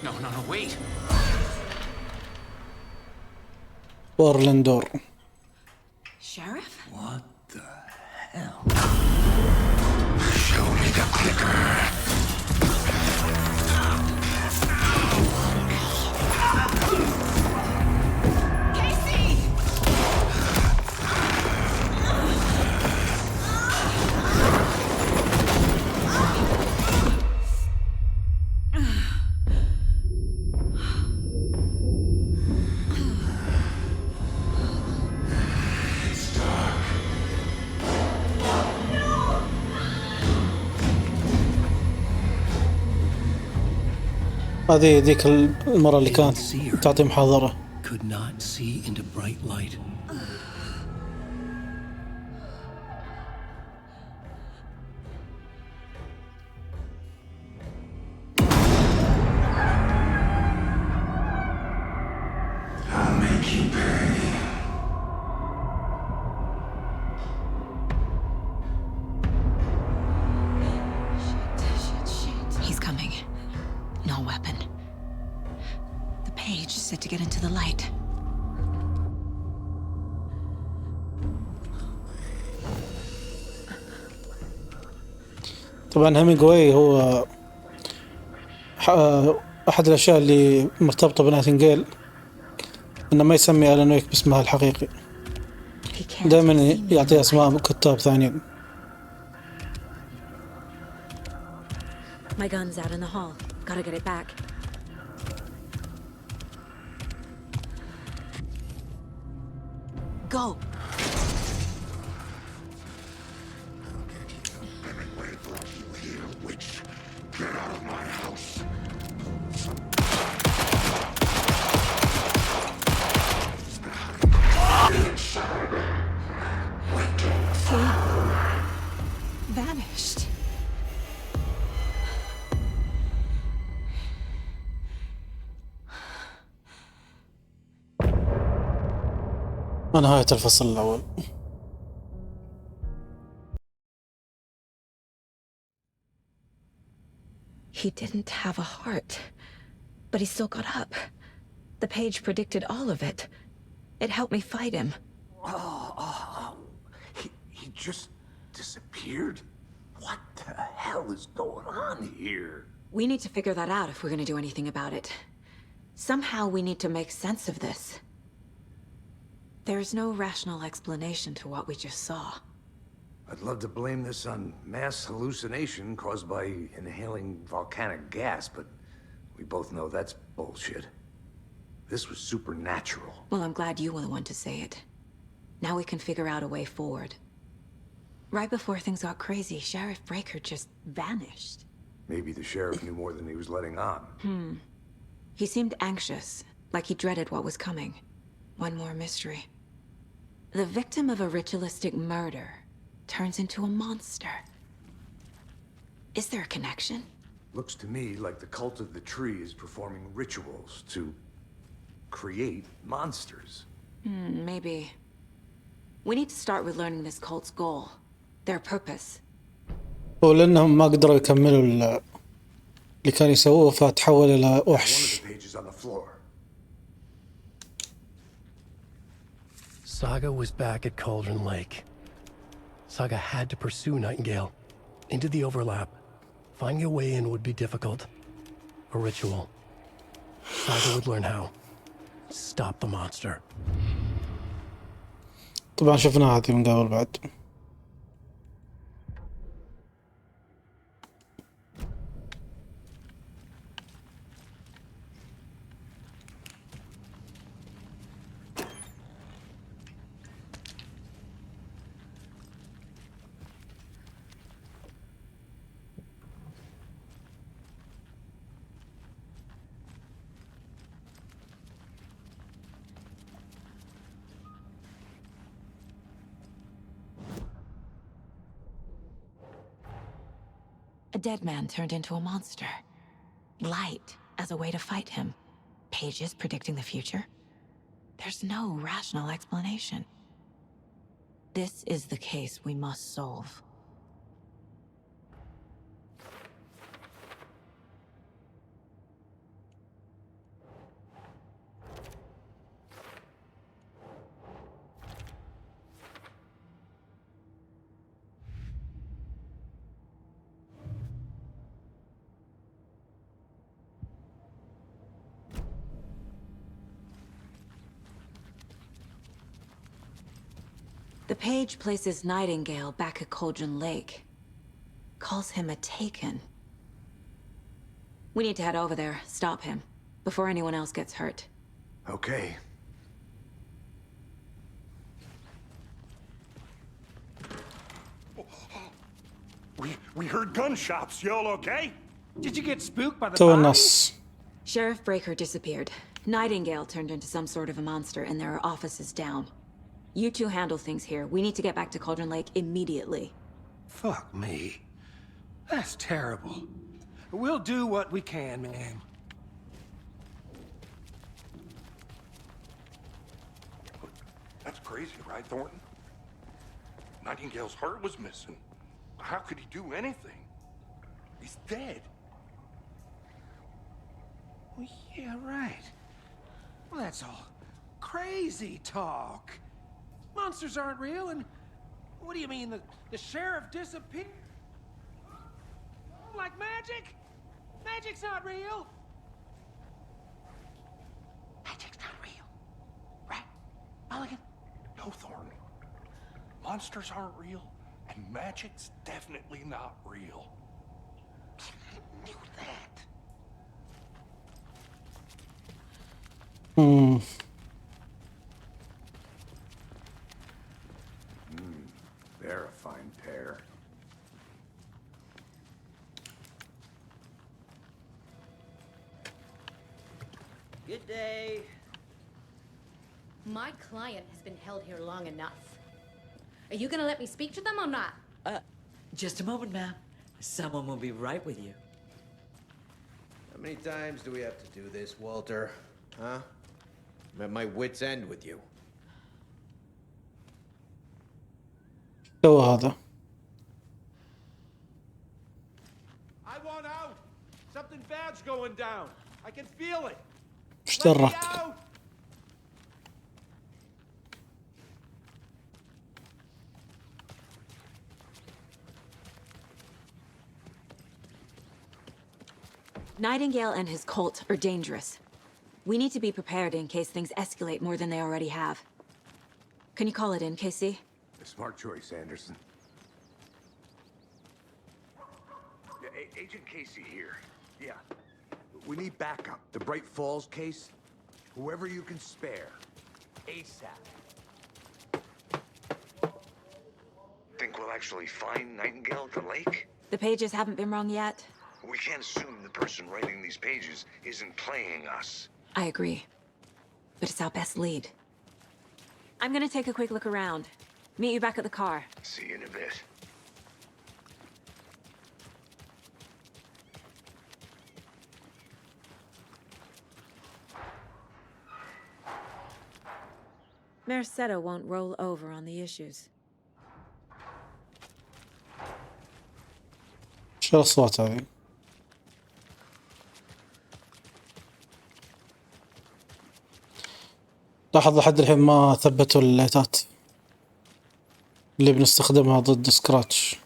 No, wait. وارلندور. Sheriff? What the hell? Show me the clicker. هذه ذيك المرة اللي كانت تعطي محاضرة. Could not see into bright light. I'll make you pay. He's coming. No weapon. The page said to get into the light. طبعا هيمينغواي هو أحد الأشياء اللي مرتبطة بنايتنغيل إنه ما يسمي آلان ويك باسمها الحقيقي. دائما يعطي أسماء كتاب ثانيين. My gun's out in the hall. Gotta get it back. Go. Get out of my house. That vanished. ونهاية الفصل الأول. He didn't have a heart, but he still got up. The page predicted all of it. It helped me fight him. He just disappeared? What the hell is going on here? We need to figure that out if we're gonna do anything about it. Somehow we need to make sense of this. There's no rational explanation to what we just saw. I'd love to blame this on mass hallucination caused by inhaling volcanic gas, but we both know that's bullshit. This was supernatural. Well, I'm glad you were the one to say it. Now we can figure out a way forward. Right before things got crazy, Sheriff Breaker just vanished. Maybe the sheriff knew more than he was letting on. He seemed anxious, like he dreaded what was coming. One more mystery. The victim of a ritualistic murder turns into a monster. Is there a connection? Looks to me like the cult of the tree is performing rituals to create monsters. Maybe. We need to start with learning this cult's goal. Their purpose. ولأنهم ما قدروا يكملوا اللي كانوا يسووه فتحول إلى وحش. One of the pages on the floor. Saga was back at Cauldron Lake. Saga had to pursue Nightingale into the overlap. Finding a way in would be difficult. A ritual. Saga would learn how. Stop the monster. طبعا شفنا هذه من قبل بعد. A dead man turned into a monster. Light as a way to fight him. Pages predicting the future. There's no rational explanation. This is the case we must solve. The page places Nightingale back at Cauldron Lake. Calls him a Taken. We need to head over there, stop him, before anyone else gets hurt. Okay. We heard gunshots. Y'all okay? Did you get spooked by the تو bodies? النص. Sheriff Breaker disappeared. Nightingale turned into some sort of a monster, and there are offices down. You two handle things here. We need to get back to Cauldron Lake immediately. Fuck me. That's terrible. We'll do what we can, man. That's crazy, right, Thornton? Nightingale's heart was missing. How could he do anything? He's dead. Well, yeah, right. Well, that's all crazy talk. Monsters aren't real, and what do you mean the sheriff disappeared? Like magic? Magic's not real. Magic's not real. Right, Mulligan? No, Thornton. Monsters aren't real, and magic's definitely not real. I knew that. They're a fine pair. Good day. My client has been held here long enough. Are you gonna let me speak to them or not? Just a moment, ma'am. Someone will be right with you. How many times do we have to do this, Walter? Huh? I'm at my wit's end with you. تو هذا I want out. Something bad's going down. I can feel it. ايش Let me درك؟ out. Nightingale and his cult are dangerous. We need to be prepared in case things escalate more than they already have. Can you call it in, Casey? Smart choice, Anderson. Agent Casey here. Yeah. We need backup. The Bright Falls case. Whoever you can spare. ASAP. Think we'll actually find Nightingale at the lake? The pages haven't been wrong yet. We can't assume the person writing these pages isn't playing us. I agree. But it's our best lead. I'm gonna take a quick look around. Meet you back at the car. See you in a bit. Merced won't roll over on the issues. شو الأصوات هذه؟ لاحظ لحد الحين ما ثبتوا الليتات اللي بنستخدمها ضد سكراتش.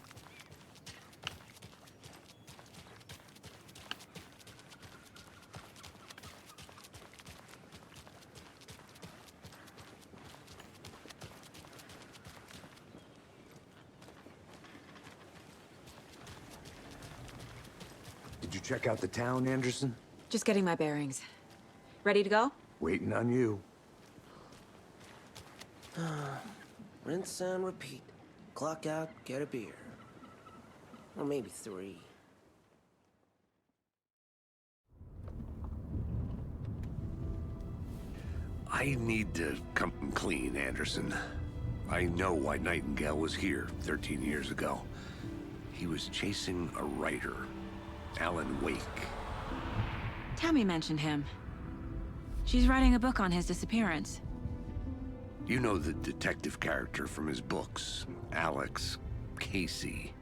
Did you check out the town, Anderson? Just getting my bearings. Ready to go? Waiting on you. Rinse and repeat. Clock out, get a beer. Or maybe 3. I need to come clean, Anderson. I know why Nightingale was here 13 years ago. He was chasing a writer, Alan Wake. Tammy mentioned him. She's writing a book on his disappearance. You know the detective character from his books, Alex Casey.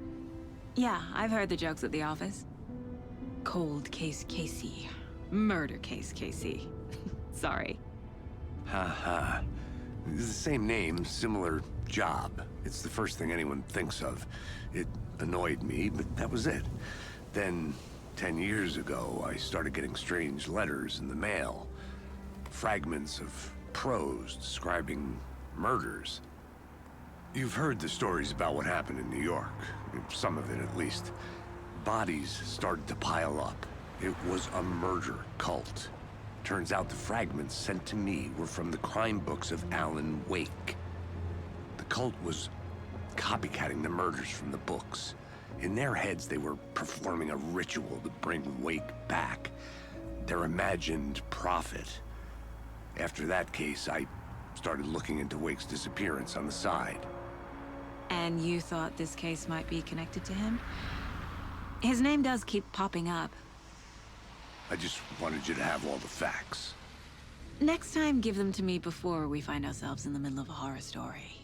Yeah, I've heard the jokes at the office. Cold case Casey. Murder case Casey. Sorry. Ha ha. The same name, similar job. It's the first thing anyone thinks of. It annoyed me, but that was it. Then, 10 years ago, I started getting strange letters in the mail. Fragments of prose describing murders. You've heard the stories about what happened in New York. Some of it, at least. Bodies started to pile up. It was a murder cult. Turns out the fragments sent to me were from the crime books of Alan Wake. The cult was copycatting the murders from the books. In their heads, they were performing a ritual to bring Wake back. Their imagined prophet. After that case, I started looking into Wake's disappearance on the side. And you thought this case might be connected to him? His name does keep popping up. I just wanted you to have all the facts. Next time, give them to me before we find ourselves in the middle of a horror story.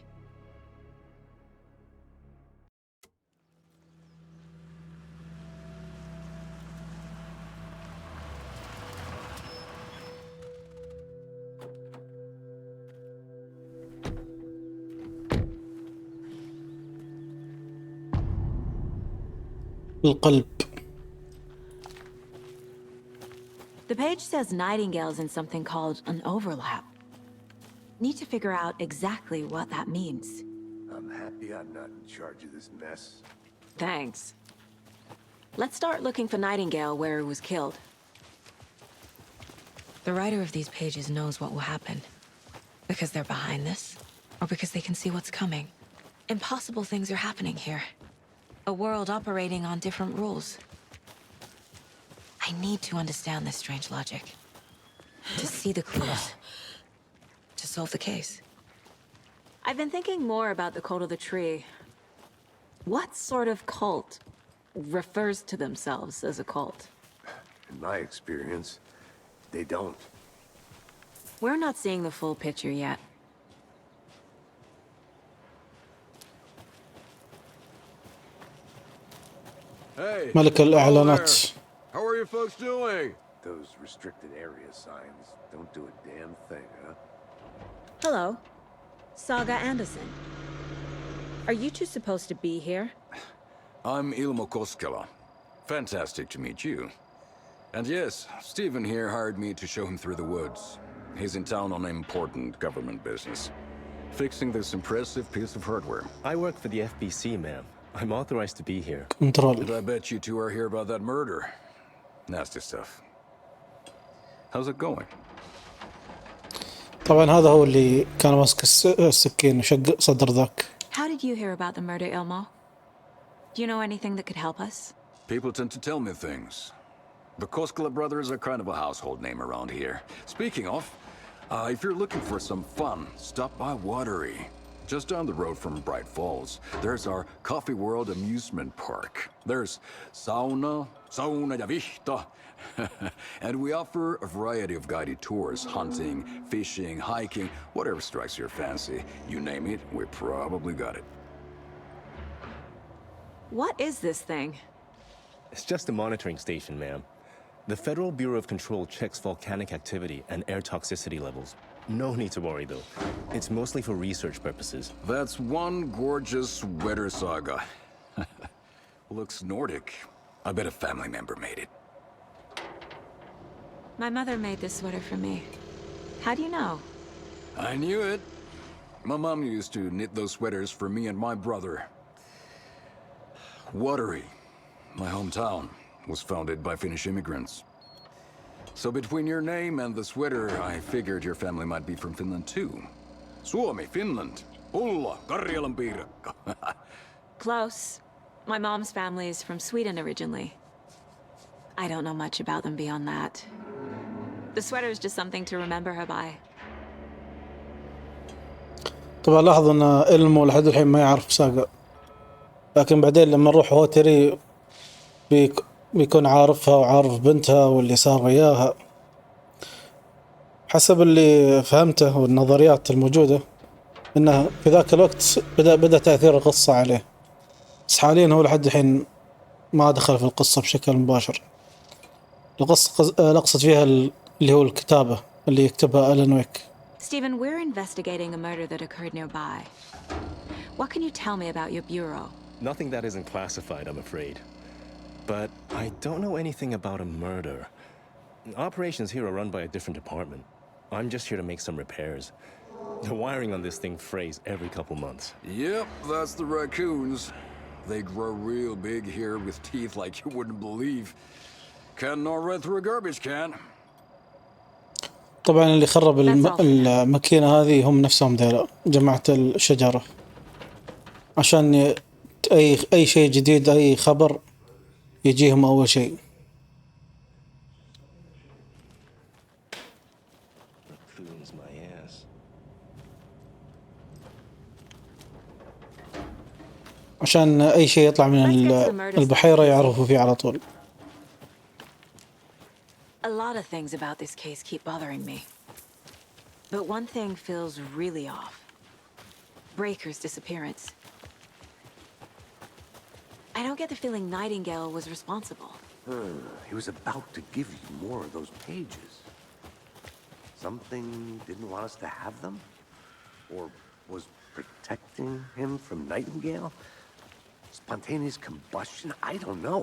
القلب. The page says Nightingale's in something called an overlap. Need to figure out exactly what that means. I'm happy I'm not in charge of this mess. Thanks. Let's start looking for Nightingale where he was killed. The writer of these pages knows what will happen. Because they're behind this, or because they can see what's coming. Impossible things are happening here. A world operating on different rules. I need to understand this strange logic. To see the clues. To solve the case. I've been thinking more about the code of the tree. What sort of cult refers to themselves as a cult? In my experience, they don't. We're not seeing the full picture yet. Hey, ملك hello الإعلانات. there. How are you folks doing? Those restricted area signs don't do a damn thing, huh? Hello, Saga Anderson. Are you two supposed to be here? I'm Ilmo Koskela. Fantastic to meet you. And yes, Stephen here hired me to show him through the woods. He's in town on important government business, fixing this impressive piece of hardware. I work for the FBC, ma'am. I'm authorized to be here. Control. And I bet you two are here about that murder. Nasty stuff. How's it going? طبعا هذا هو اللي كان ماسك السكين وشق صدر ذاك. How did you hear about the murder, Ilmo? Do you know anything that could help us? People tend to tell me things. The Koskela brothers are kind of a household name around here. Speaking of, if you're looking for some fun, stop by Watery. Just down the road from Bright Falls, there's our Coffee World amusement park. There's sauna ja vihta. And we offer a variety of guided tours, hunting, fishing, hiking, whatever strikes your fancy. You name it, we probably got it. What is this thing? It's just a monitoring station, ma'am. The Federal Bureau of Control checks volcanic activity and air toxicity levels. No need to worry, though. It's mostly for research purposes. That's one gorgeous sweater, Saga. Looks Nordic. I bet a family member made it. My mother made this sweater for me. How do you know? I knew it. My mom used to knit those sweaters for me and my brother. Watery, my hometown, was founded by Finnish immigrants. So between your name and the sweater, I figured your family might be from Finland too. Suomi, Finland. Ulla, Karjalan piirakka. Close. My mom's family is from Sweden originally. I don't know much about them beyond that. The sweater is just something to remember her by. طبعا لاحظ ان إلمو لحد الحين ما يعرف ساقا، لكن بعدين لما نروح ووتري بيكون عارفها وعارف بنتها واللي صار وياها حسب اللي فهمته والنظريات الموجودة، انه في ذاك الوقت بدأ تأثير القصة عليه، بس حاليا هو لحد الحين ما دخل في القصة بشكل مباشر. القصة لقصة فيها اللي هو الكتابة اللي يكتبها آلان ويك. Stephen, we're investigating a murder that occurred nearby. What can you tell me about your bureau? Nothing that isn't classified, I'm afraid. But I don't know anything about a murder. Operations here are run by a different department. I'm just here to make some repairs. The wiring on this thing frays every couple months. Yep, that's the raccoons. They grow real big here with teeth like you wouldn't believe. Can't gnaw right through a garbage can. طبعا اللي خرب الماكينة هذه هم نفسهم ذولا جماعة الشجرة، عشان أي شيء جديد أي خبر يجيهم أول شيء. عشان أي شيء يطلع من البحيرة يعرفوا فيه على طول. A lot of things about this case keep bothering me. But one thing feels really off. Breaker's disappearance. I don't get the feeling Nightingale was responsible. He was about to give you more of those pages. Something didn't want us to have them? Or was protecting him from Nightingale? Spontaneous combustion? I don't know.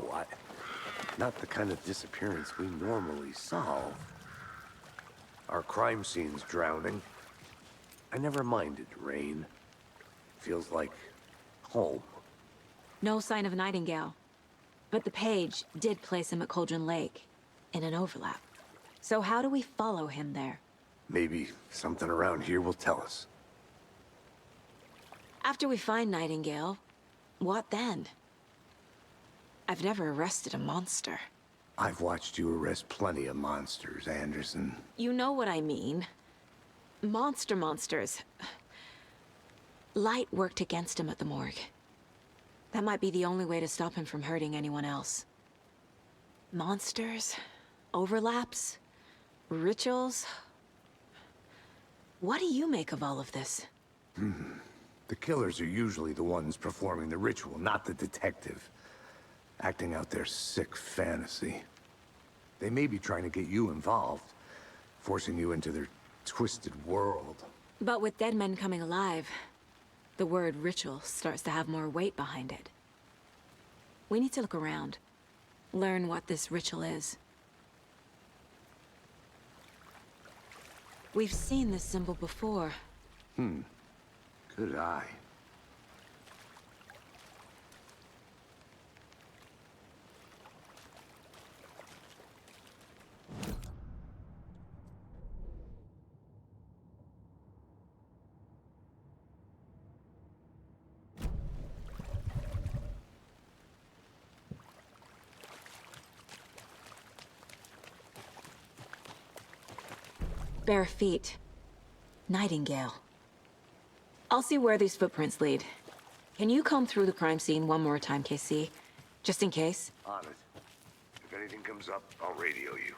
Not the kind of disappearance we normally solve. Our crime scene's drowning. I never minded rain. Feels like home. No sign of Nightingale. But the page did place him at Cauldron Lake, in an overlap. So how do we follow him there? Maybe something around here will tell us. After we find Nightingale, what then? I've never arrested a monster. I've watched you arrest plenty of monsters, Anderson. You know what I mean. Monsters. Light worked against him at the morgue. That might be the only way to stop him from hurting anyone else. Monsters? Overlaps? Rituals? What do you make of all of this? The killers are usually the ones performing the ritual, not the detective. Acting out their sick fantasy. They may be trying to get you involved, forcing you into their twisted world. But with dead men coming alive, the word ritual starts to have more weight behind it. We need to look around, learn what this ritual is. We've seen this symbol before. Good eye. Bare feet. Nightingale. I'll see where these footprints lead. Can you comb through the crime scene one more time, KC? Just in case? On it. If anything comes up, I'll radio you.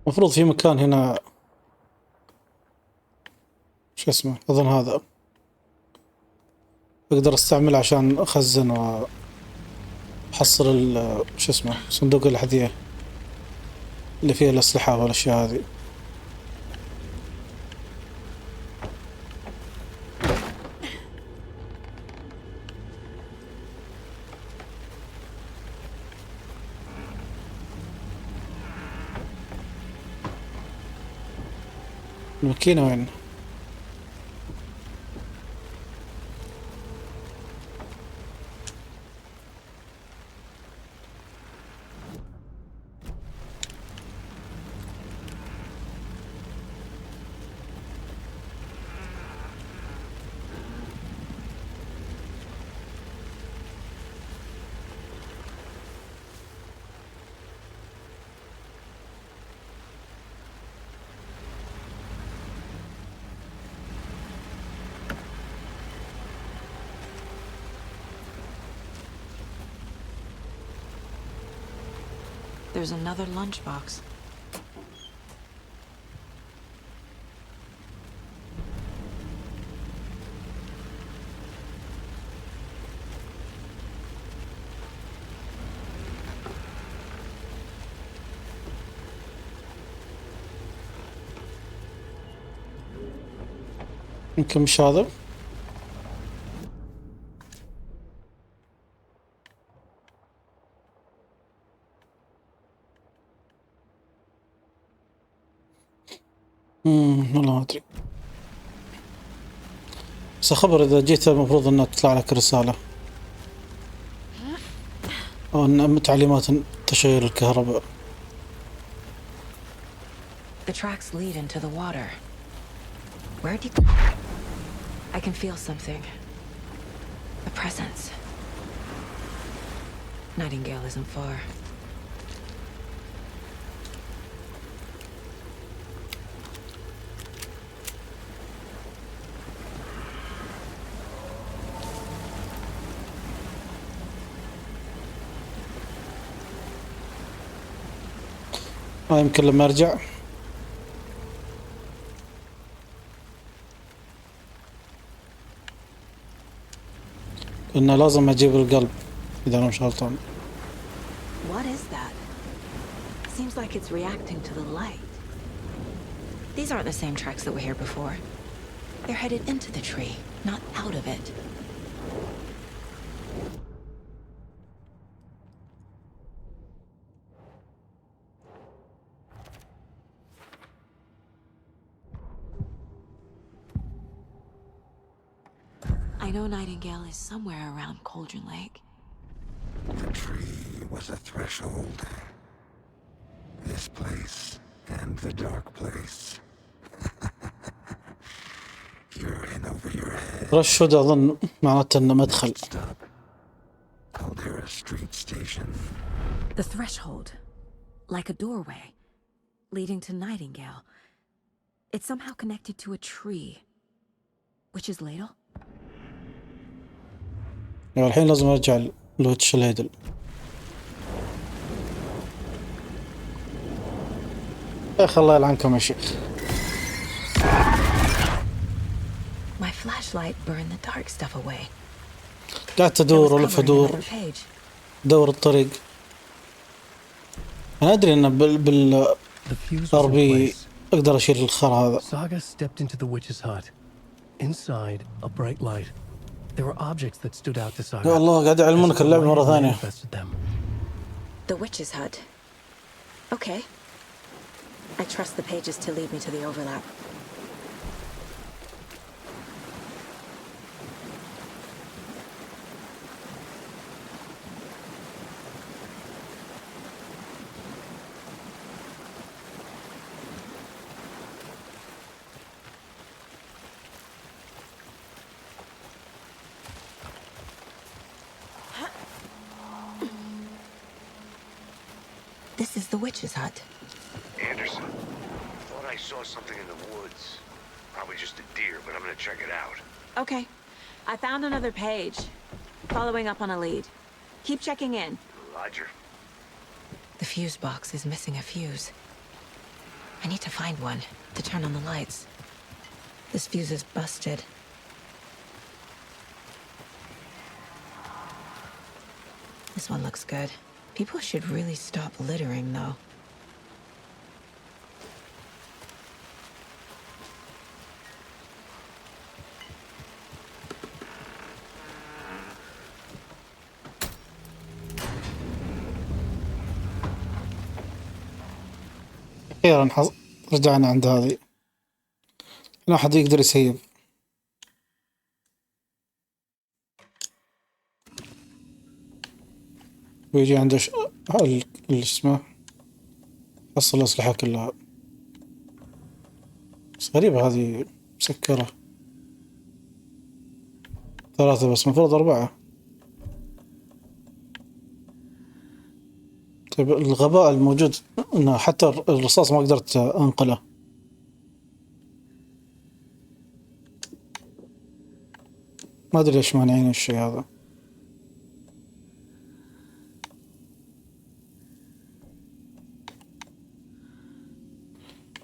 مفروض في مكان هنا، شو اسمه، أظن هذا أقدر أستعمله عشان أخزن وأحصل شو اسمه صندوق الأحذية اللي فيه الأسلحة والأشياء هذه. الماكينة وين؟ There's another lunchbox. يمكن مش هذا. والله ما ادري، بس خبر اذا جيت المفروض انها تطلع لك رسالة او ان تعليمات تشغيل الكهرباء. The tracks lead into the water. Where do you... I can feel something. A presence. Nightingale isn't far. يمكن لما ارجع. لأنه لازم اجيب القلب اذا انا مش غلطان. What is that? Seems like it's reacting to the light. These aren't the same tracks that were here before. They're headed into the tree, not out of it. I know Nightingale is somewhere around Cauldron Lake. The tree was a threshold. This place and the dark place. رشد أظن معناته إنه مدخل. The threshold, like a doorway, leading to Nightingale. It's somehow connected to a tree. Witch's ladle? يعني الحين لازم أرجع لويتش ليدل. يا أخي الله يلعنكم يا شيخ. My flashlight burned the dark stuff away. قاعد تدور ولف أدور دور الطريق. أنا أدري إن بالأربي أقدر أشيل الخرا هذا. Saga stepped into the witch's hut. Inside, a bright light. There were objects that stood out to Saga. يا الله قاعد يعلمونك اللعبة مرة ثانية. The witch's hut. Okay. I trust the pages to lead me to the overlap. This is the witch's hut. Anderson, thought I saw something in the woods. Probably just a deer, but I'm gonna check it out. Okay. I found another page. Following up on a lead. Keep checking in. Roger. The fuse box is missing a fuse. I need to find one to turn on the lights. This fuse is busted. This one looks good. People should really stop littering, though. أخيرا رجعنا عند هذه. لا أحد يقدر يسيب. ويجي عنده اللي اسمه حصل الأسلحة كلها. بس غريبة هذه مسكرة. 3 بس مفروض 4. طيب الغباء الموجود إنه حتى الرصاص ما قدرت أنقله. ما أدري ليش مانعين الشيء هذا.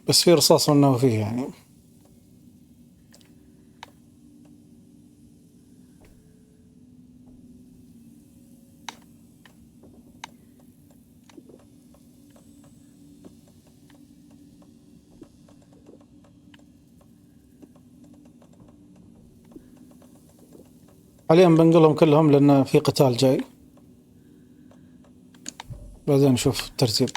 بس في رصاص منه فيه يعني. حاليا بنقلهم كلهم لأن في قتال جاي. بعدين نشوف الترتيب.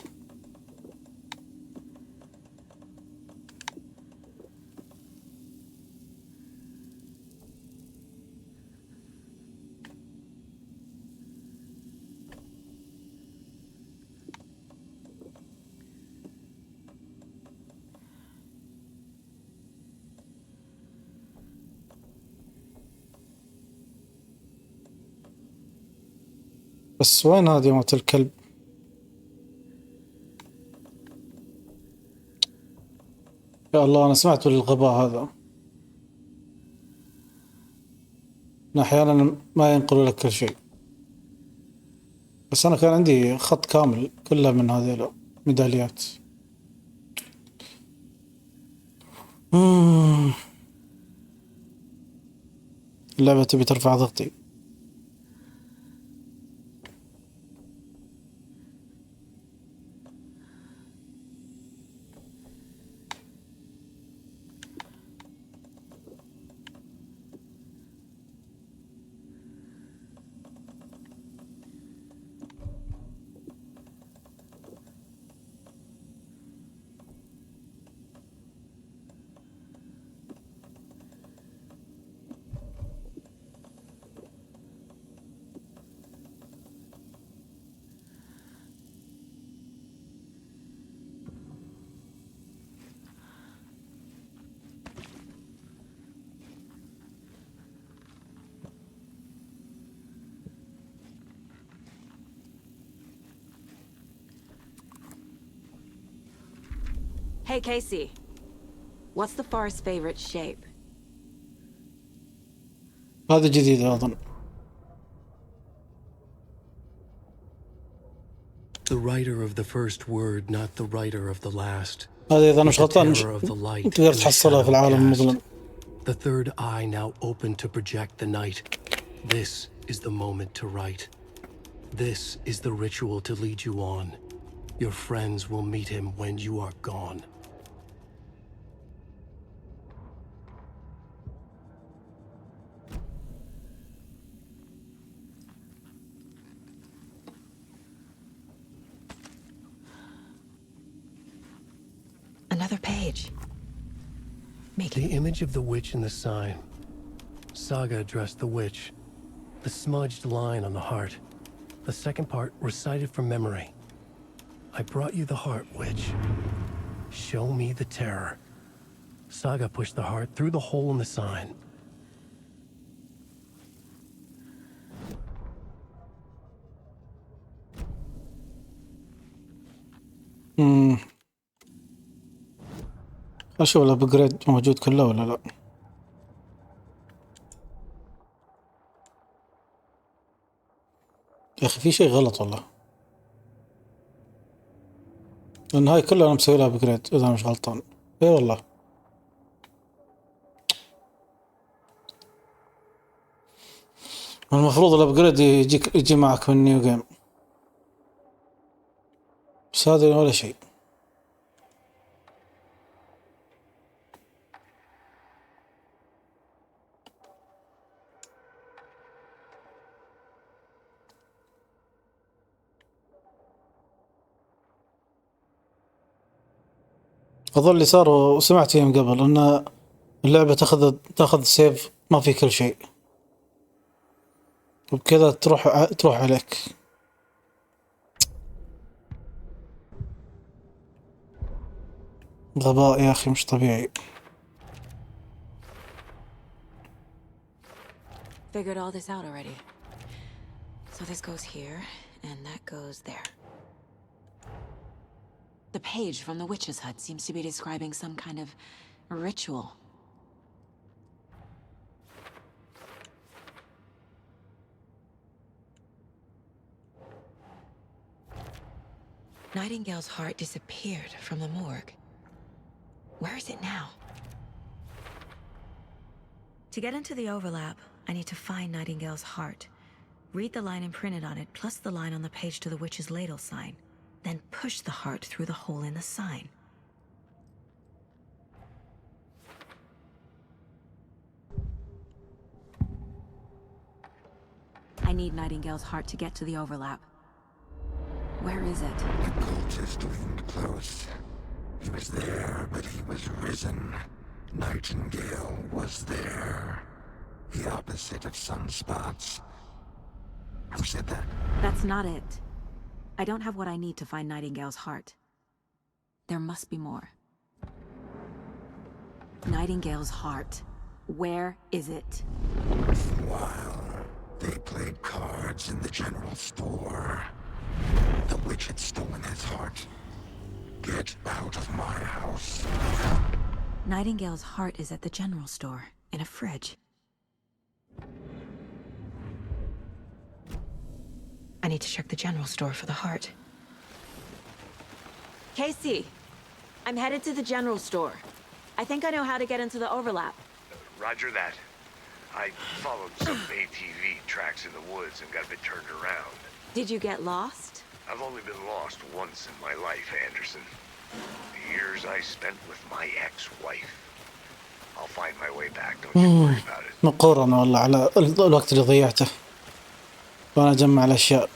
بس وين هذه موت الكلب؟ يا الله أنا سمعت بالغباء هذا. أحيانا ما ينقلوا لك كل شيء. بس أنا كان عندي خط كامل كله من هذه الميداليات. اللعبة تبي ترفع ضغطي. Hey, Casey. What's the forest's favorite shape? هذه جديدة أظن. The writer of the first word, not the writer of the last. هذه إذا أنا مش غلطان تقدر تحصلها في العالم المظلم. The third eye now open to project the night. This is the moment to write. This is the ritual to lead you on. Your friends will meet him when you are gone. Another page. The image of the witch in the sign. Saga addressed the witch. The smudged line on the heart. The second part recited from memory. I brought you the heart, witch. Show me the terror. Saga pushed the heart through the hole in the sign. أشوف الأبجريد موجود كله ولا لا. يا أخي في شيء غلط والله. لأن هاي كلها أنا مسوي لها أبجريد إذا أنا مش غلطان. إيه والله. المفروض الأبجريد يجي معك من نيو جيم. بس هذا ولا شيء. أظن اللي صار وسمعت فيه من قبل أن اللعبة تاخذ سيف ما في كل شيء وبكذا تروح عليك. غباء يا أخي مش طبيعي. Figured all this out already. So this goes here, and that goes there. The page from the witch's hut seems to be describing some kind of ritual. Nightingale's heart disappeared from the morgue. Where is it now? To get into the overlap, I need to find Nightingale's heart. Read the line imprinted on it, plus the line on the page to the witch's ladle sign. Then push the heart through the hole in the sign. I need Nightingale's heart to get to the overlap. Where is it? The cultist leaned close. He was there, but he was risen. Nightingale was there. The opposite of sunspots. Who said that? That's not it. I don't have what I need to find Nightingale's heart. There must be more. Nightingale's heart. Where is it? While they played cards in the general store, the witch had stolen his heart. Get out of my house. Nightingale's heart is at the general store, in a fridge. I need to check the general store for the heart. Casey, I'm headed to the general store. I think I know how to get into the overlap. Roger that. I followed some ATV tracks in the woods and got a bit turned around. Did you get lost? I've only been lost once in my life, Anderson. The years I spent with my ex-wife. I'll find my way back, don't you worry about it. مقهور أنا والله على الوقت اللي ضيعته وأنا أجمع الأشياء.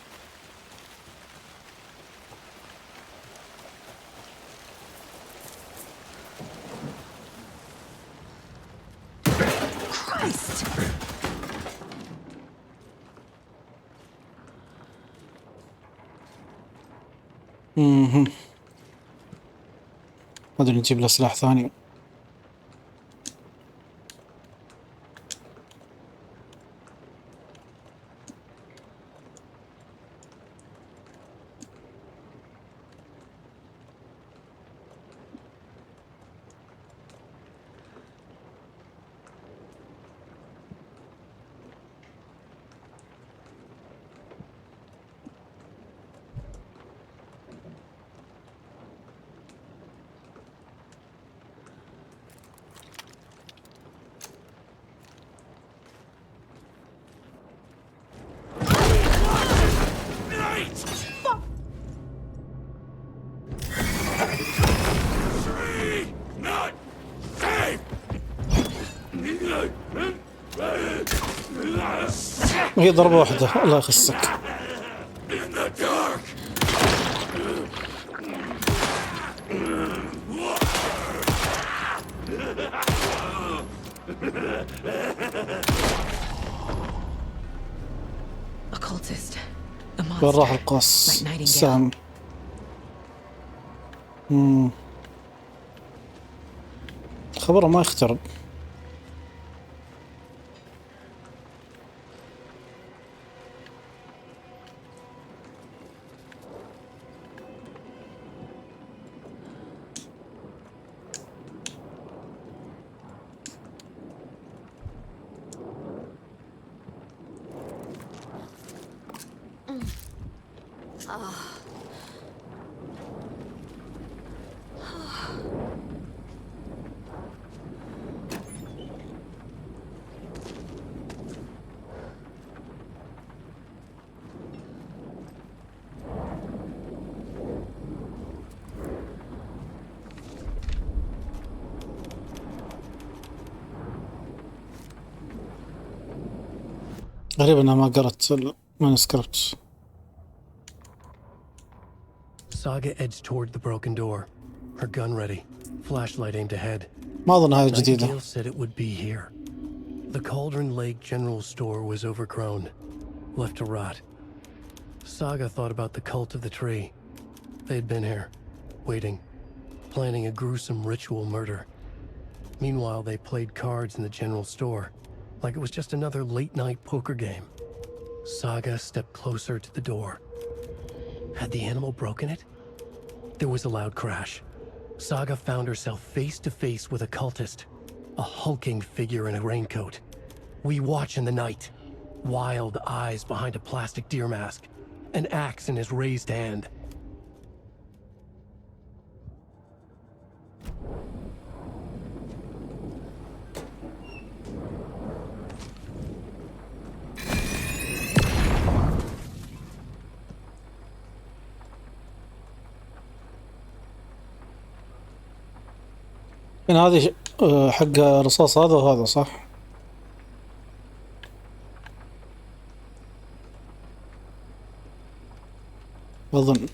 ما أدري نجيب له سلاح ثاني. هي ضربة واحدة الله يخسك. وين راح القاص السهم؟ خبره ما يخترب. غريب انها ما قرأت المانuscript. Saga edged toward the broken door, her gun ready, flashlight aimed ahead. ما أظن هاي جديدة. Nightingale said it would be here. The Cauldron Lake General Store was overgrown, left to rot. Saga thought about the cult of the tree. They had been here, waiting, planning a gruesome ritual murder. Meanwhile, they played cards in the general store, like it was just another late-night poker game. Saga stepped closer to the door. Had the animal broken it? There was a loud crash. Saga found herself face to face with a cultist, a hulking figure in a raincoat. We watch in the night, wild eyes behind a plastic deer mask, an axe in his raised hand. يعني هذه حق رصاص هذا وهذا صح؟ أظن.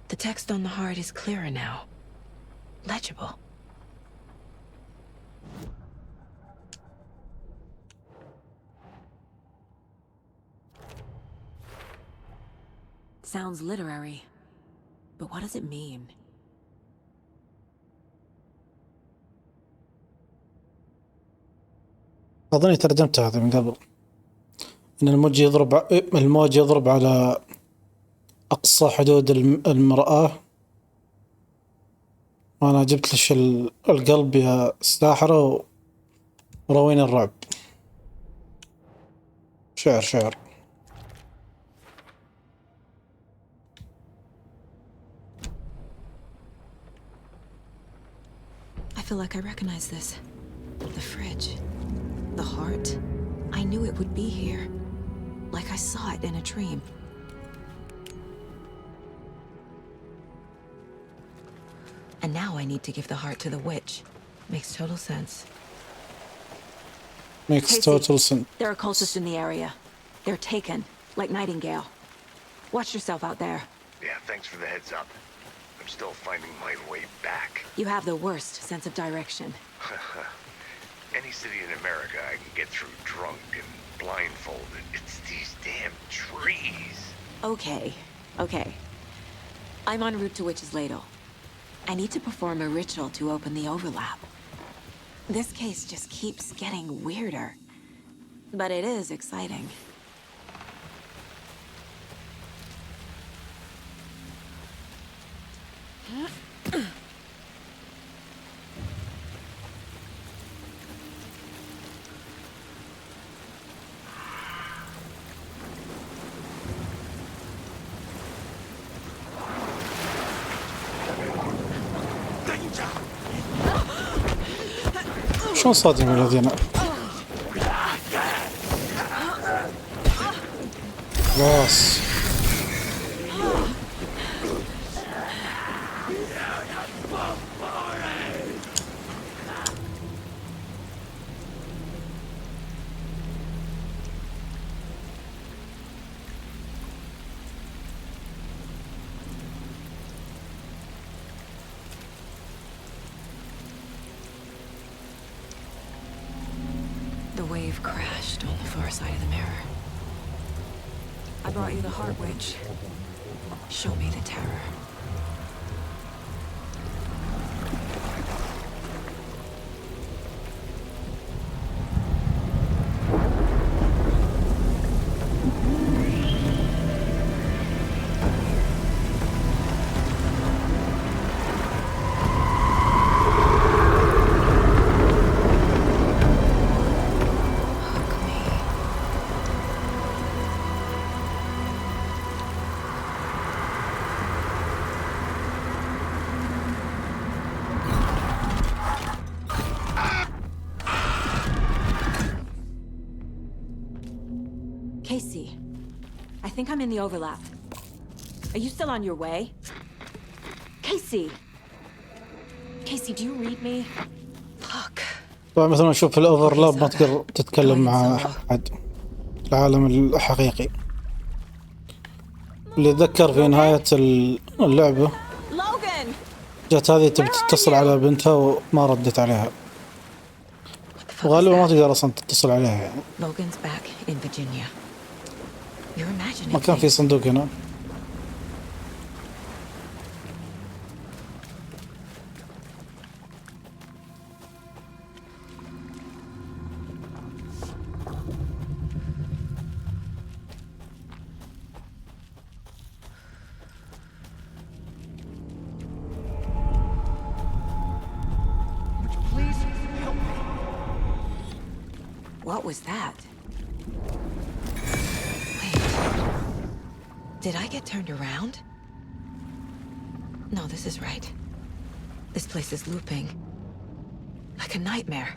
The text on the heart is clearer now. Legible. Sounds literary. But what does it mean? أظني ترجمت هذا من قبل. إن الموج يضرب على أقصى حدود المرآة. وأنا جبت لش القلب يا ساحرة وروين الرعب. شعر. I feel like I recognize this. The fridge. The heart. I knew it would be here. Like I saw it in a dream. And now I need to give the heart to the witch. Makes total sense. Makes Casey, total sense. There are cultists in the area. They're taken, like Nightingale. Watch yourself out there. Yeah, thanks for the heads up. I'm still finding my way back. You have the worst sense of direction. Any city in America I can get through drunk and blindfolded. It's these damn trees. Okay. I'm en route to Witch's Ladle. I need to perform a ritual to open the overlap. This case just keeps getting weirder. But it is exciting. شلون صادم الذين خلاص You've crashed on the far side of the mirror. I brought you the Heart Witch. Show me the terror. Casey, I think I'm in the overlap. Are you still on your way? Casey! Casey, do you read me? Fuck. طبعا مثلا نشوف الأوفرلاب ما تقدر تتكلم مع أحد. العالم الحقيقي اللي أتذكر في نهاية اللعبة جات هذه تبي تتصل على بنتها وما ردت عليها، وغالبا ما تقدر أصلا تتصل عليها يعني. ما كان في صندوق هنا. What was that? Wait. Did I get turned around? No, this is right. This place is looping. Like a nightmare.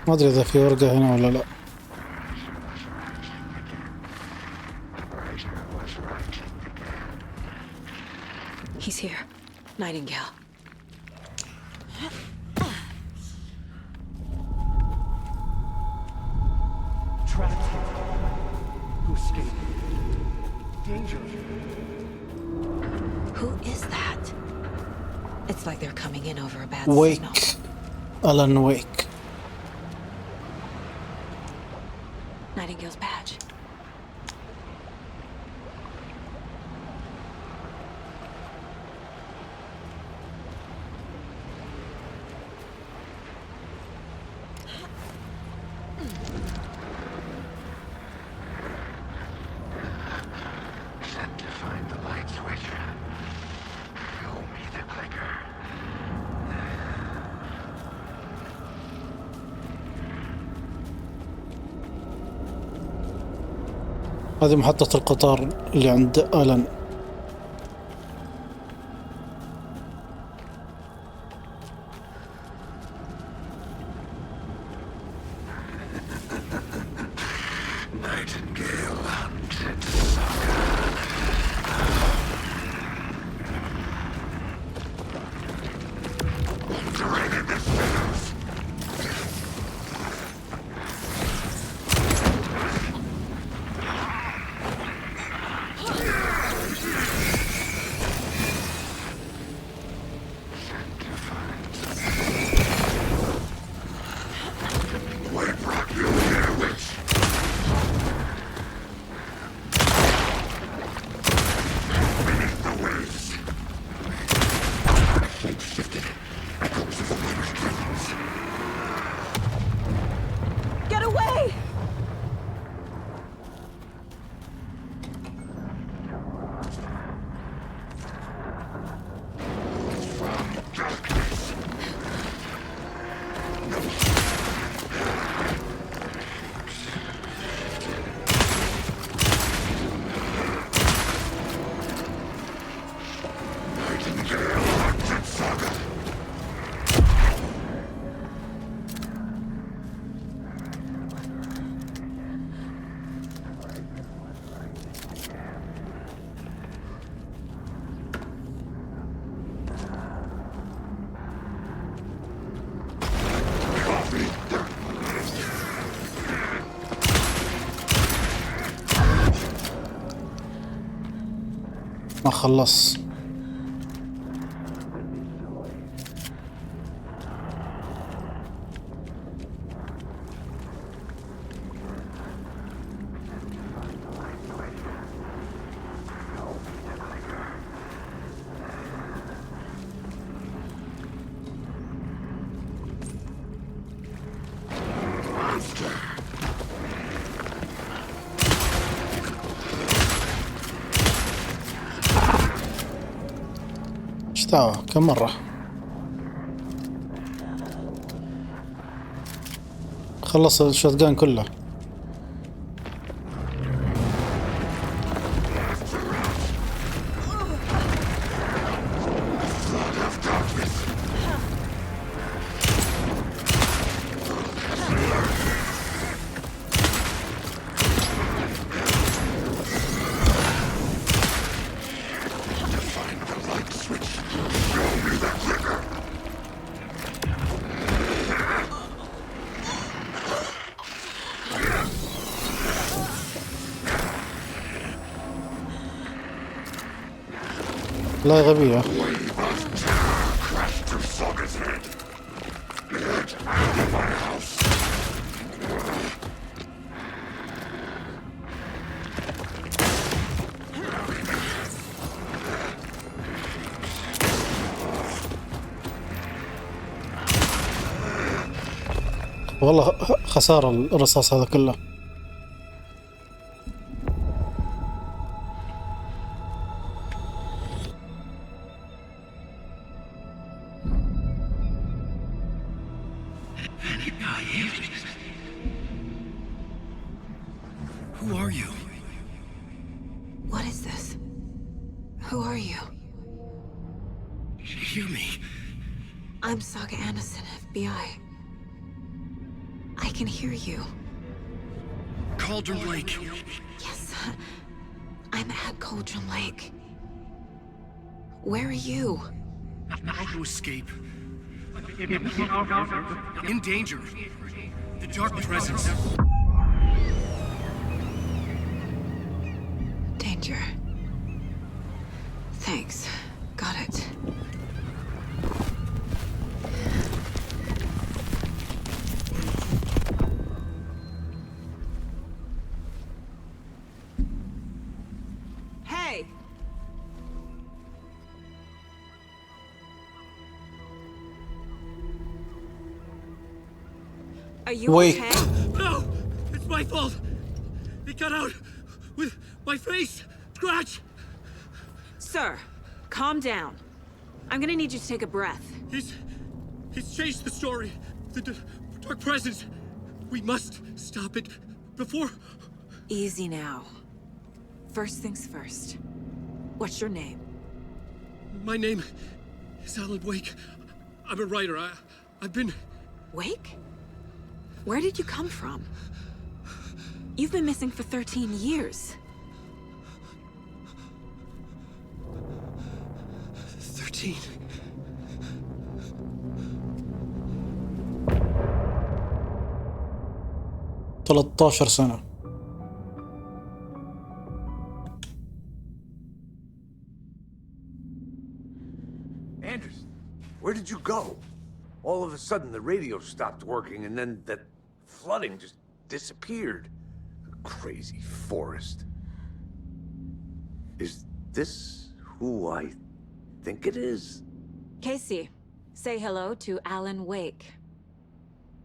ما أدري إذا في ورقة هنا ولا لا. He's here. Nightingale. Trapped here. Who escaped? Danger. Who is that? It's like they're coming in over a bad Wake. Alan Wake. Nightingale's badge. Set to find the light switch. Show me the clicker. هذه محطة القطار اللي عند آلان. Nightingale hunted sucker. Obliterated the sinners. خلص. كم مرة خلص الشوتجان كله. لا غبية. والله خسارة الرصاص هذا كله. Who are you? What is this? Who are you? Hear me. I'm Saga Anderson, FBI. I can hear you. Cauldron Lake. Yes, I'm at Cauldron Lake. Where are you? How to escape. In danger. The dark presence. Danger. Thanks. Got it. Hey! Are you Wait. okay? No! It's my fault! It got out with my face! Scratch! Sir, calm down. I'm gonna need you to take a breath. He's changed the story. The dark presence. We must stop it before... Easy now. First things first. What's your name? My name is Alan Wake. I'm a writer. I've been... Wake? Where did you come from? You've been missing for 13 years. 13. ثلاث سنة. Anderson, where did you go? All of a sudden the radio stopped working and then that flooding just disappeared. Crazy forest. Is this who I think it is? Casey, say hello to Alan Wake.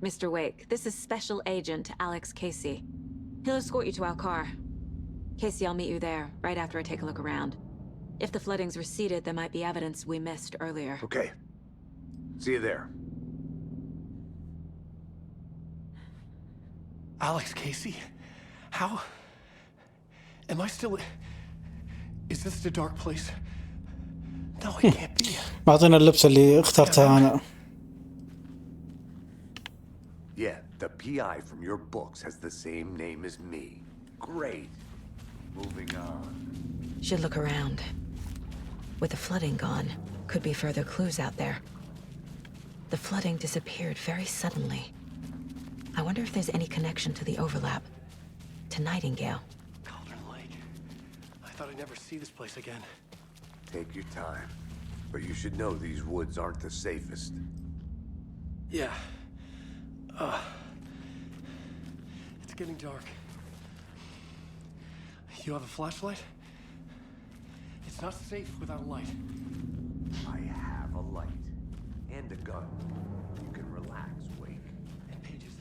Mr. Wake, this is Special Agent Alex Casey. He'll escort you to our car. Casey, I'll meet you there, right after I take a look around. If the flooding's receded, there might be evidence we missed earlier. Okay. See you there. Alex Casey? How? Am I still... Is this the dark place? No, it can't be. معطينا اللبسة اللي اخترتها أنا. Yeah, the PI from your books has the same name as me. Great. Moving on. Should look around. With the flooding gone, could be further clues out there. The flooding disappeared very suddenly. I wonder if there's any connection to the overlap. To Nightingale. Cauldron Lake. I thought I'd never see this place again. Take your time. But you should know these woods aren't the safest. Yeah. It's getting dark. You have a flashlight? It's not safe without a light. I have a light. And a gun. You can relax, Wake. And pages.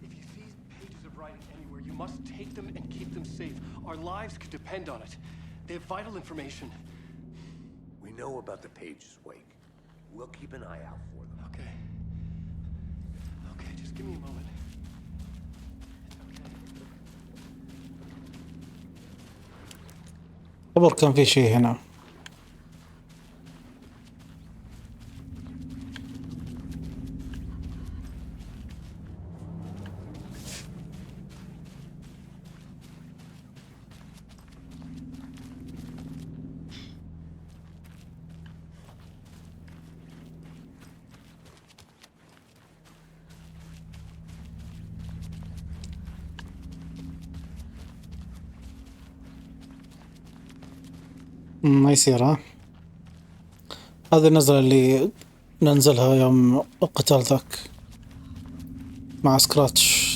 If you see pages of writing anywhere, you must take them and keep them safe. Our lives could depend on it. They have vital information. We know about the pages, Wake. We'll keep an eye out for them. Okay. Okay, just give me a moment. خبر كان في شيء هنا. ما يصير ها. هذه النزلة اللي ننزلها يوم قتلتك مع سكراتش.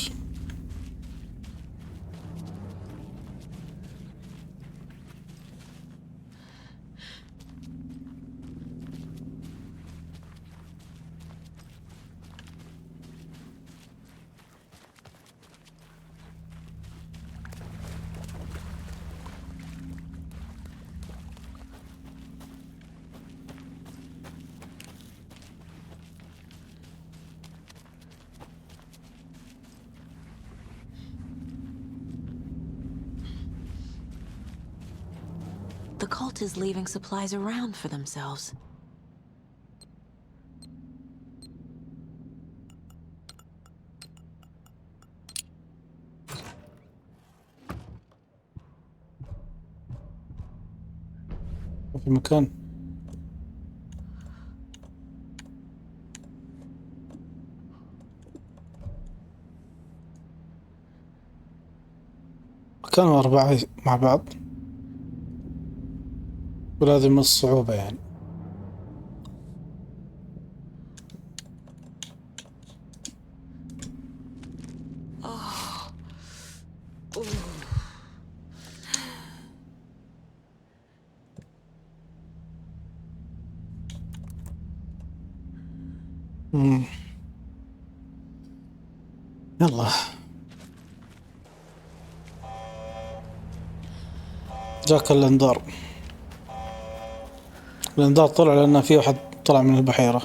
The cult is leaving supplies around for themselves. في مكان. كانوا 4 مع بعض. ولازم من الصعوبة يعني. يلا جاك الانذار. الانذار طلع لأن في واحد طلع من البحيرة.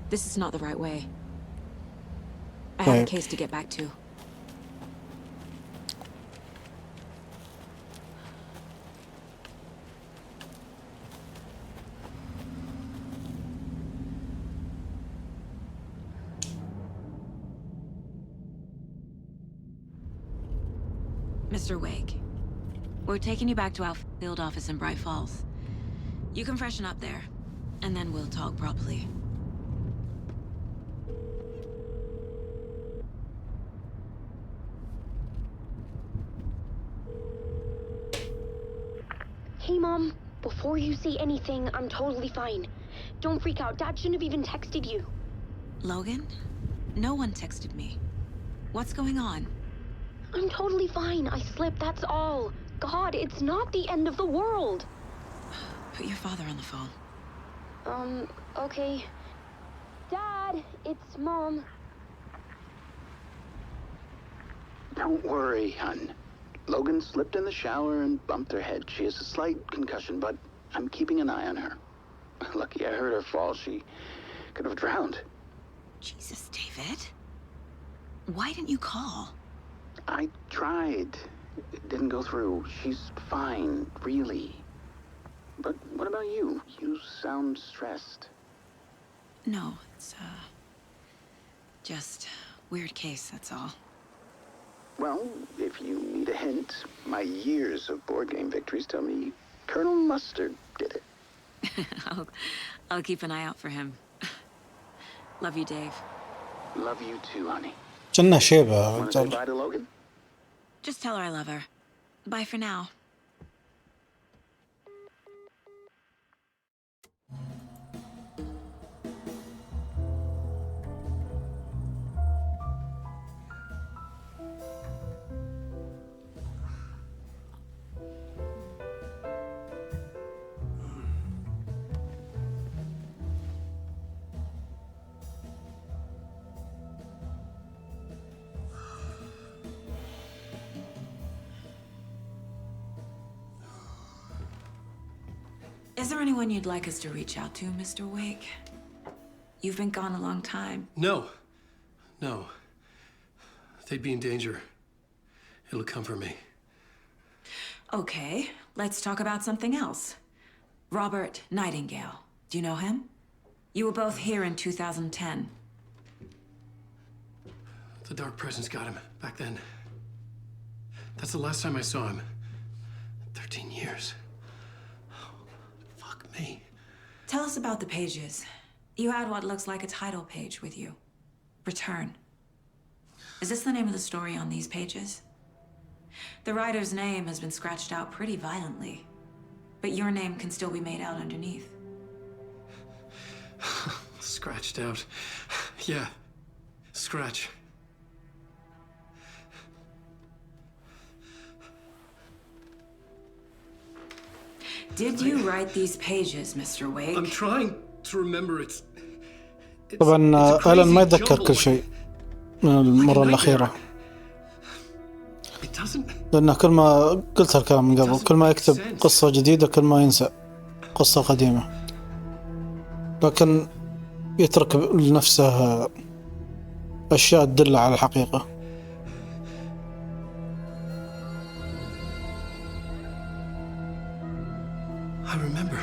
This is not the right way. I have a case to get back to. Mr. Wake, We're taking you back to our field office in Bright Falls. You can freshen up there, and then we'll talk properly. Hey, Mom. Before you say anything, I'm totally fine. Don't freak out. Dad shouldn't have even texted you. Logan? No one texted me. What's going on? I'm totally fine. I slipped, that's all. God, it's not the end of the world. Put your father on the phone. Okay. Dad, it's Mom. Don't worry, hon. Logan slipped in the shower and bumped her head. She has a slight concussion, but I'm keeping an eye on her. Lucky I heard her fall. She could have drowned. Jesus, David. Why didn't you call? I tried. It didn't go through. She's fine, really. But what about you? You sound stressed. No, it's, just weird case, that's all. Well, if you need a hint, my years of board game victories tell me Colonel Mustard did it. I'll keep an eye out for him. Love you, Dave. Love you too, honey. جنة شيبة. Want to say bye to Logan? Just tell her I love her. Bye for now. Is there anyone you'd like us to reach out to, Mr. Wake? You've been gone a long time. No. They'd be in danger. It'll come for me. Okay, let's talk about something else. Robert Nightingale. Do you know him? You were both here in 2010. The Dark Presence got him back then. That's the last time I saw him. 13 years. Fuck me. Tell us about the pages. You had what looks like a title page with you. Return. Is this the name of the story on these pages? The writer's name has been scratched out pretty violently, but your name can still be made out underneath. Scratched out. Yeah. Scratch. Did you write these pages, Mr. Wake? I'm trying to remember it. طبعا آلان ما يتذكر كل شيء من المرة الأخيرة، لأنه كل ما قلت الكلام من قبل، كل ما يكتب قصة جديدة كل ما ينسى قصة قديمة، لكن يترك لنفسه أشياء تدل على الحقيقة. I remember.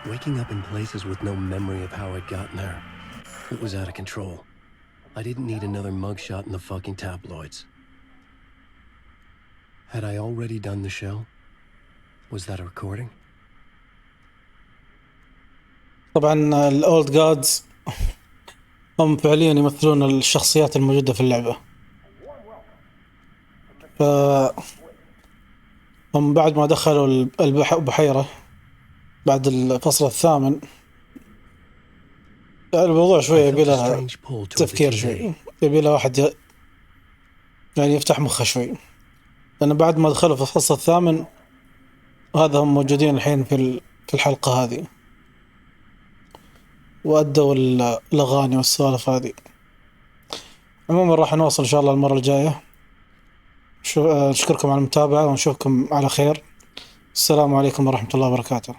Waking up in places with no memory of how I'd gotten there. It was out of control. I didn't need another mugshot in the fucking tabloids. Had I already done the show? Was that a recording? طبعا الأولد جادز هم فعليا يمثلون الشخصيات الموجودة في اللعبة. ف هم بعد ما دخلوا البحيرة بعد الفصل الثامن، الموضوع شوي يبي له تفكير، شوي يبي له واحد يعني يفتح مخه شوي، لأن بعد ما دخلوا في الفصل الثامن هذا هم موجودين الحين في الحلقة هذه، وأدوا الأغاني والسوالف هذه. عموما راح نواصل إن شاء الله المرة الجاية. نشكركم على المتابعة ونشوفكم على خير. السلام عليكم ورحمة الله وبركاته.